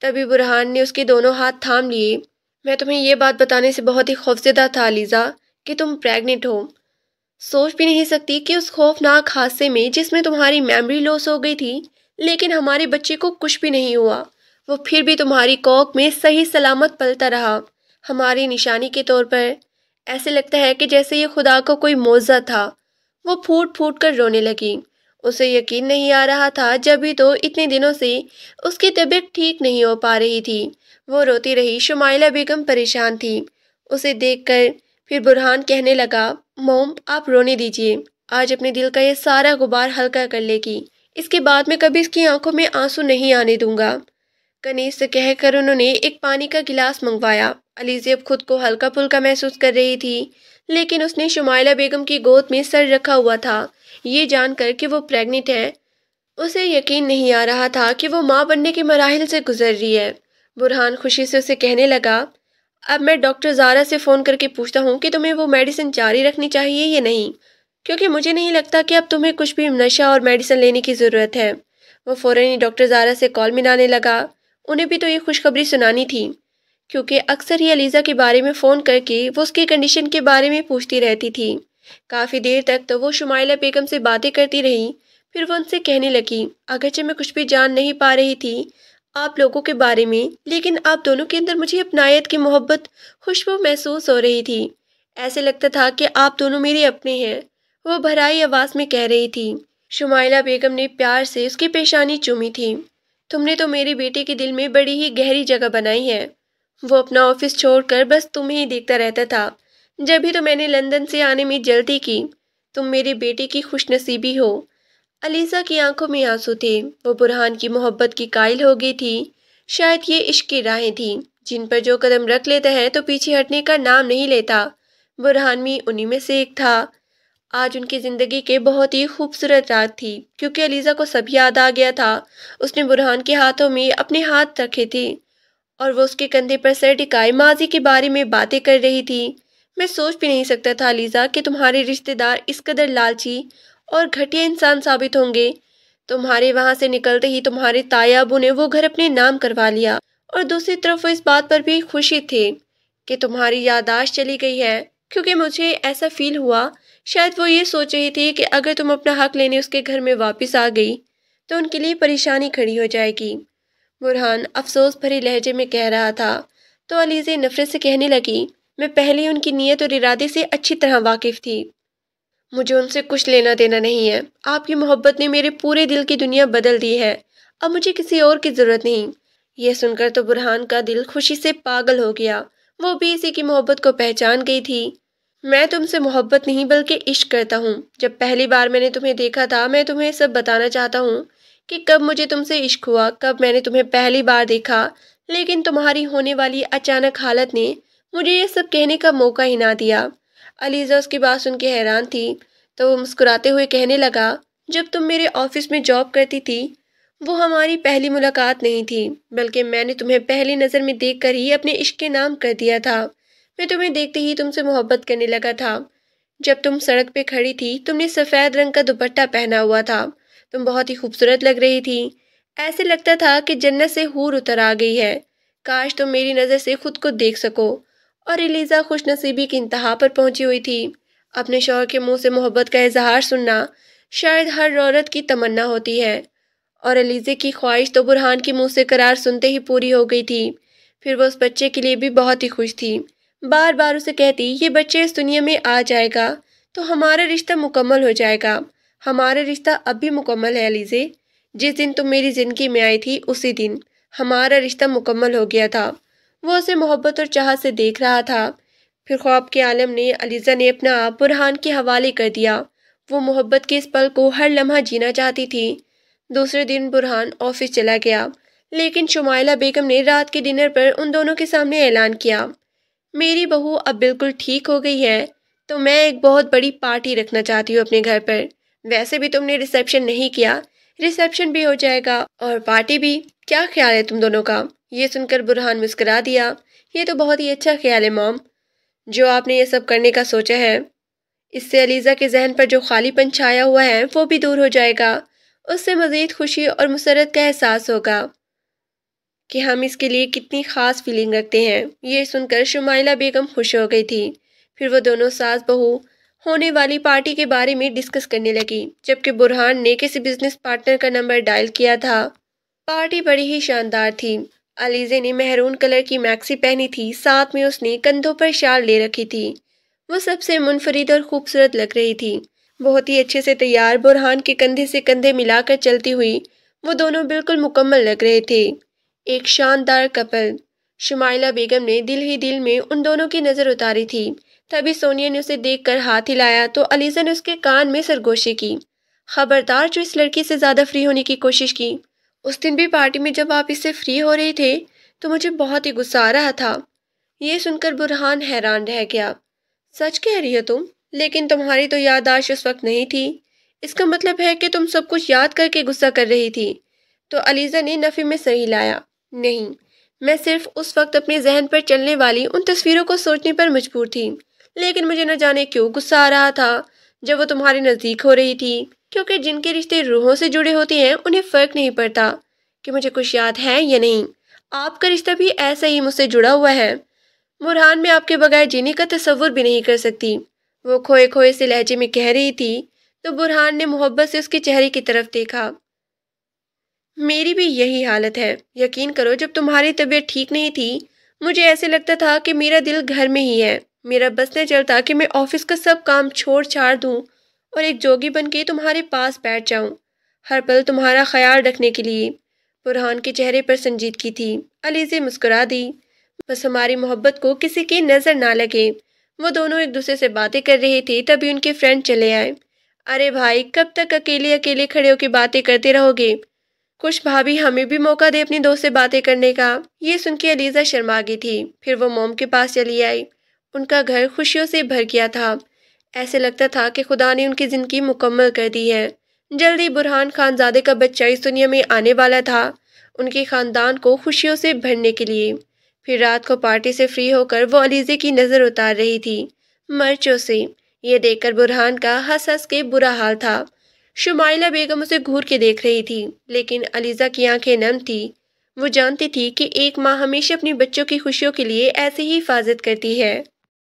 تبھی برہان نے اس کے دونوں ہاتھ تھام لیے۔ میں تمہیں یہ بات بتانے سے بہت ہی خوفزدہ تھا علیزہ کہ تم پریگننٹ ہو۔ سوچ بھی نہیں سکتی کہ اس خوفناک حادثے میں جس میں تمہاری میموری لاس ہو گئی تھی، لیکن ہمارے بچے کو کچھ بھی نہیں ہوا، وہ پھر بھی تمہاری کوکھ میں صحیح سلامت پلتا رہا، ہماری نشانی کے طور پر۔ ایسے لگتا ہے کہ جیسے یہ خدا کا کوئی معجزہ تھا۔ وہ پھوٹ پھوٹ کر رونے لگی۔ اسے یقین نہیں آ رہا تھا، جبھی تو اتنے دنوں سے اس کی طبیعت ٹھیک نہیں ہو پا رہی تھی۔ وہ روتی رہی۔ شمائلہ بیگم پریشان تھی۔ اسے دیکھ کر پھر برہان کہنے لگا، موم آپ رونے دیجیے، آج اپنے دل کا یہ سارا غبار ہلکا کر لے گی، اس کے بعد میں کبھی اس کی آنکھوں میں آنسو نہیں آنے دوں گا۔ کنیز سے کہہ کر انہوں نے ایک پانی کا گلاس منگوایا۔ علیزہ اب خود کو ہلکا پھلکا محسوس کر رہی تھی، لیکن اس نے شمائلہ بیگم کی گود میں سر رکھا ہوا تھا، یہ جان کر کہ وہ پریگننٹ ہے۔ اسے یقین نہیں آ رہا تھا کہ وہ ماں بننے کے مراحل سے گزر رہی ہے۔ برہان خوشی سے اسے کہنے لگا، اب میں ڈاکٹر زارا سے فون کر کے پوچھتا ہوں کہ تمہیں وہ میڈیسن جاری رکھنی چاہیے یا نہیں، کیونکہ مجھے نہیں لگتا کہ اب تمہیں کچھ بھی نشہ اور میڈیسن لینے کی ضرورت ہے۔ وہ فوراً ہی ڈاکٹر زارا سے کال ملانے لگا۔ انہیں بھی تو یہ خوشخبری سنانی تھی، کیونکہ اکثر ہی علیزہ کے بارے میں فون کر کے وہ اس کی کنڈیشن کے بارے میں پوچھتی رہتی تھی۔ کافی دیر تک تو وہ شمائلہ بیگم سے باتیں کرتی رہی، پھر وہ ان سے کہنے لگی، اگرچہ میں کچھ بھی جان نہیں پا رہی تھی آپ لوگوں کے بارے میں، لیکن آپ دونوں کے اندر مجھے اپنائیت کی محبت خوشبو محسوس ہو رہی تھی۔ ایسے لگتا تھا کہ آپ دونوں میرے اپنے ہیں، وہ بھرائی آواز میں کہہ رہی تھی۔ شمائلہ بیگم نے پیار سے اس کی پیشانی چومی تھی۔ تم نے تو میرے بیٹے کے دل میں بڑی ہی گہری جگہ بنائی ہے، وہ اپنا آفس چھوڑ کر بس تمہیں ہی دیکھتا رہتا تھا، جبھی تو میں نے لندن سے آنے میں جلدی کی۔ تم میرے بیٹے کی خوش نصیبی ہو۔ علیزہ کی آنکھوں میں آنسو تھے، وہ برہان کی محبت کی قائل ہو گئی تھی۔ شاید یہ عشق کی راہیں تھیں جن پر جو قدم رکھ لیتا ہے تو پیچھے ہٹنے کا نام نہیں لیتا۔ برہان بھی انہی میں سے ایک تھا۔ آج ان کی زندگی کے بہت ہی خوبصورت رات تھی، کیونکہ علیزہ کو سب یاد آ گیا تھا۔ اس نے برہان کے ہاتھوں میں اپنے ہاتھ رکھے تھے اور وہ اس کے کندھے پر سر ٹکائے ماضی کے بارے میں باتیں کر رہی تھی۔ میں سوچ بھی نہیں سکتا تھا علیزہ کہ تمہارے رشتہ دار اس قدر لالچی اور گھٹیا انسان ثابت ہوں گے۔ تمہارے وہاں سے نکلتے ہی تمہارے تایا ابو نے وہ گھر اپنے نام کروا لیا، اور دوسری طرف وہ اس بات پر بھی خوشی تھے کہ تمہاری یادداشت چلی گئی ہے، کیونکہ مجھے ایسا فیل ہوا شاید وہ یہ سوچ رہی تھی کہ اگر تم اپنا حق لینے اس کے گھر میں واپس آ گئی تو ان کے لیے پریشانی کھڑی ہو جائے گی۔ برہان افسوس بھرے لہجے میں کہہ رہا تھا تو علیزہ نفرت سے کہنے لگی، میں پہلے ان کی نیت اور ارادے سے اچھی طرح واقف تھی، مجھے ان سے کچھ لینا دینا نہیں ہے۔ آپ کی محبت نے میرے پورے دل کی دنیا بدل دی ہے، اب مجھے کسی اور کی ضرورت نہیں۔ یہ سن کر تو برہان کا دل خوشی سے پاگل ہو گیا، وہ بھی اسی کی محبت کو پہچان گئی تھی۔ میں تم سے محبت نہیں بلکہ عشق کرتا ہوں۔ جب پہلی بار میں نے تمہیں دیکھا تھا، میں تمہیں سب بتانا چاہتا ہوں کہ کب مجھے تم سے عشق ہوا، کب میں نے تمہیں پہلی بار دیکھا، لیکن تمہاری ہونے والی اچانک حالت نے مجھے یہ سب کہنے کا موقع ہی نہ دیا۔ علیزہ اس کی بات سن کے حیران تھی تو وہ مسکراتے ہوئے کہنے لگا، جب تم میرے آفس میں جاب کرتی تھی وہ ہماری پہلی ملاقات نہیں تھی، بلکہ میں نے تمہیں پہلی نظر میں دیکھ کر ہی اپنے عشق کے نام کر دیا تھا۔ میں تمہیں دیکھتے ہی تم سے محبت کرنے لگا تھا۔ جب تم سڑک پہ کھڑی تھی تم نے سفید رنگ کا دوپٹہ پہنا ہوا تھا، تم بہت ہی خوبصورت لگ رہی تھی، ایسے لگتا تھا کہ جنت سے حور اتر آ گئی ہے، کاش تم میری نظر سے خود کو دیکھ سکو۔ اور علیزہ خوش نصیبی کی انتہا پر پہنچی ہوئی تھی۔ اپنے شوہر کے منہ سے محبت کا اظہار سننا شاید ہر عورت کی تمنا ہوتی ہے، اور علیزہ کی خواہش تو برہان کے منہ سے قرار سنتے ہی پوری ہو گئی تھی۔ پھر وہ اس بچے کے لیے بھی بہت ہی خوش تھی، بار بار اسے کہتی، یہ بچے اس دنیا میں آ جائے گا تو ہمارا رشتہ مکمل ہو جائے گا۔ ہمارا رشتہ اب بھی مکمل ہے علیزہ، جس دن تم میری زندگی میں آئی تھی اسی دن ہمارا رشتہ مکمل ہو گیا تھا۔ وہ اسے محبت اور چاہت سے دیکھ رہا تھا۔ پھر خواب کے عالم نے علیزہ نے اپنا آپ برہان کے حوالے کر دیا۔ وہ محبت کے اس پل کو ہر لمحہ جینا چاہتی تھی۔ دوسرے دن برہان آفس چلا گیا، لیکن شمائلہ بیگم نے رات کے ڈنر پر ان دونوں کے سامنے اعلان کیا، میری بہو اب بالکل ٹھیک ہو گئی ہے، تو میں ایک بہت بڑی پارٹی رکھنا چاہتی ہوں اپنے گھر پر۔ ویسے بھی تم نے ریسیپشن نہیں کیا، ریسیپشن بھی ہو جائے گا اور پارٹی بھی۔ کیا خیال ہے تم دونوں کا؟ یہ سن کر برہان مسکرا دیا۔ یہ تو بہت ہی اچھا خیال ہے مام، جو آپ نے یہ سب کرنے کا سوچا ہے۔ اس سے علیزہ کے ذہن پر جو خالی پن چھایا ہوا ہے وہ بھی دور ہو جائے گا۔ اس سے مزید خوشی اور مسرت کا احساس ہوگا کہ ہم اس کے لیے کتنی خاص فیلنگ رکھتے ہیں۔ یہ سن کر شمائلہ بیگم خوش ہو گئی تھی۔ پھر وہ دونوں ساس بہو ہونے والی پارٹی کے بارے میں ڈسکس کرنے لگی، جبکہ برہان نے کسی بزنس پارٹنر کا نمبر ڈائل کیا تھا۔ پارٹی بڑی ہی شاندار تھی۔ علیزہ نے مہرون کلر کی میکسی پہنی تھی، ساتھ میں اس نے کندھوں پر شال لے رکھی تھی۔ وہ سب سے منفرد اور خوبصورت لگ رہی تھی۔ بہت ہی اچھے سے تیار برہان کے کندھے سے کندھے ملا کر چلتی ہوئی وہ دونوں بالکل مکمل لگ رہے تھے، ایک شاندار کپل۔ شمائلہ بیگم نے دل ہی دل میں ان دونوں کی نظر اتاری تھی۔ تبھی سونیا نے اسے دیکھ کر ہاتھ ہلایا تو علیزہ نے اس کے کان میں سرگوشی کی، خبردار جو اس لڑکی سے زیادہ فری ہونے کی کوشش کی۔ اس دن بھی پارٹی میں جب آپ اس سے فری ہو رہے تھے تو مجھے بہت ہی غصہ آ رہا تھا۔ یہ سن کر برہان حیران رہ گیا۔ سچ کہہ رہی ہو تم؟ لیکن تمہاری تو یادداشت اس وقت نہیں تھی، اس کا مطلب ہے کہ تم سب کچھ یاد کر کے غصہ کر رہی تھی۔ تو علیزہ نے نفی میں سر ہلایا، نہیں، میں صرف اس وقت اپنے ذہن پر چلنے والی ان تصویروں کو سوچنے پر مجبور تھی، لیکن مجھے نہ جانے کیوں غصہ آ رہا تھا جب وہ تمہارے نزدیک ہو رہی تھی، کیونکہ جن کے رشتے روحوں سے جڑے ہوتے ہیں انہیں فرق نہیں پڑتا کہ مجھے کچھ یاد ہے یا نہیں۔ آپ کا رشتہ بھی ایسا ہی مجھ سے جڑا ہوا ہے۔ برہان میں آپ کے بغیر جینے کا تصور بھی نہیں کر سکتی، وہ کھوئے کھوئے سے لہجے میں کہہ رہی تھی۔ تو برہان نے محبت سے اس کے چہرے کی طرف دیکھا۔ میری بھی یہی حالت ہے، یقین کرو جب تمہاری طبیعت ٹھیک نہیں تھی مجھے ایسے لگتا تھا کہ میرا دل گھر میں ہی ہے، میرا بس نہ چلتا کہ میں آفس کا سب کام چھوڑ چھاڑ دوں اور ایک جوگی بن کے تمہارے پاس بیٹھ جاؤں، ہر پل تمہارا خیال رکھنے کے لیے۔ برہان کے چہرے پر سنجیدگی تھی۔ علیزہ مسکرا دی، بس ہماری محبت کو کسی کی نظر نہ لگے۔ وہ دونوں ایک دوسرے سے باتیں کر رہے تھے، تبھی ان کے فرینڈ چلے آئے۔ ارے بھائی، کب تک اکیلے اکیلے کھڑے ہو کے باتیں کرتے رہو گے؟ کچھ بھابھی ہمیں بھی موقع دے اپنی دوست سے باتیں کرنے کا۔ یہ سن کے علیزہ شرما گئی تھی۔ پھر وہ موم کے پاس چلی آئی۔ ان کا گھر خوشیوں سے بھر گیا تھا، ایسے لگتا تھا کہ خدا نے ان کی زندگی مکمل کر دی ہے۔ جلدی برہان خانزادے کا بچہ اس دنیا میں آنے والا تھا، ان کے خاندان کو خوشیوں سے بھرنے کے لیے۔ پھر رات کو پارٹی سے فری ہو کر وہ علیزہ کی نظر اتار رہی تھی مرچوں سے۔ یہ دیکھ کر برہان کا ہنس ہنس کے برا حال تھا۔ شمائلہ بیگم اسے گھور کے دیکھ رہی تھی، لیکن علیزہ کی آنکھیں نم تھی۔ وہ جانتی تھی کہ ایک ماں ہمیشہ اپنی بچوں کی خوشیوں کے لیے ایسے ہی حفاظت کرتی ہے۔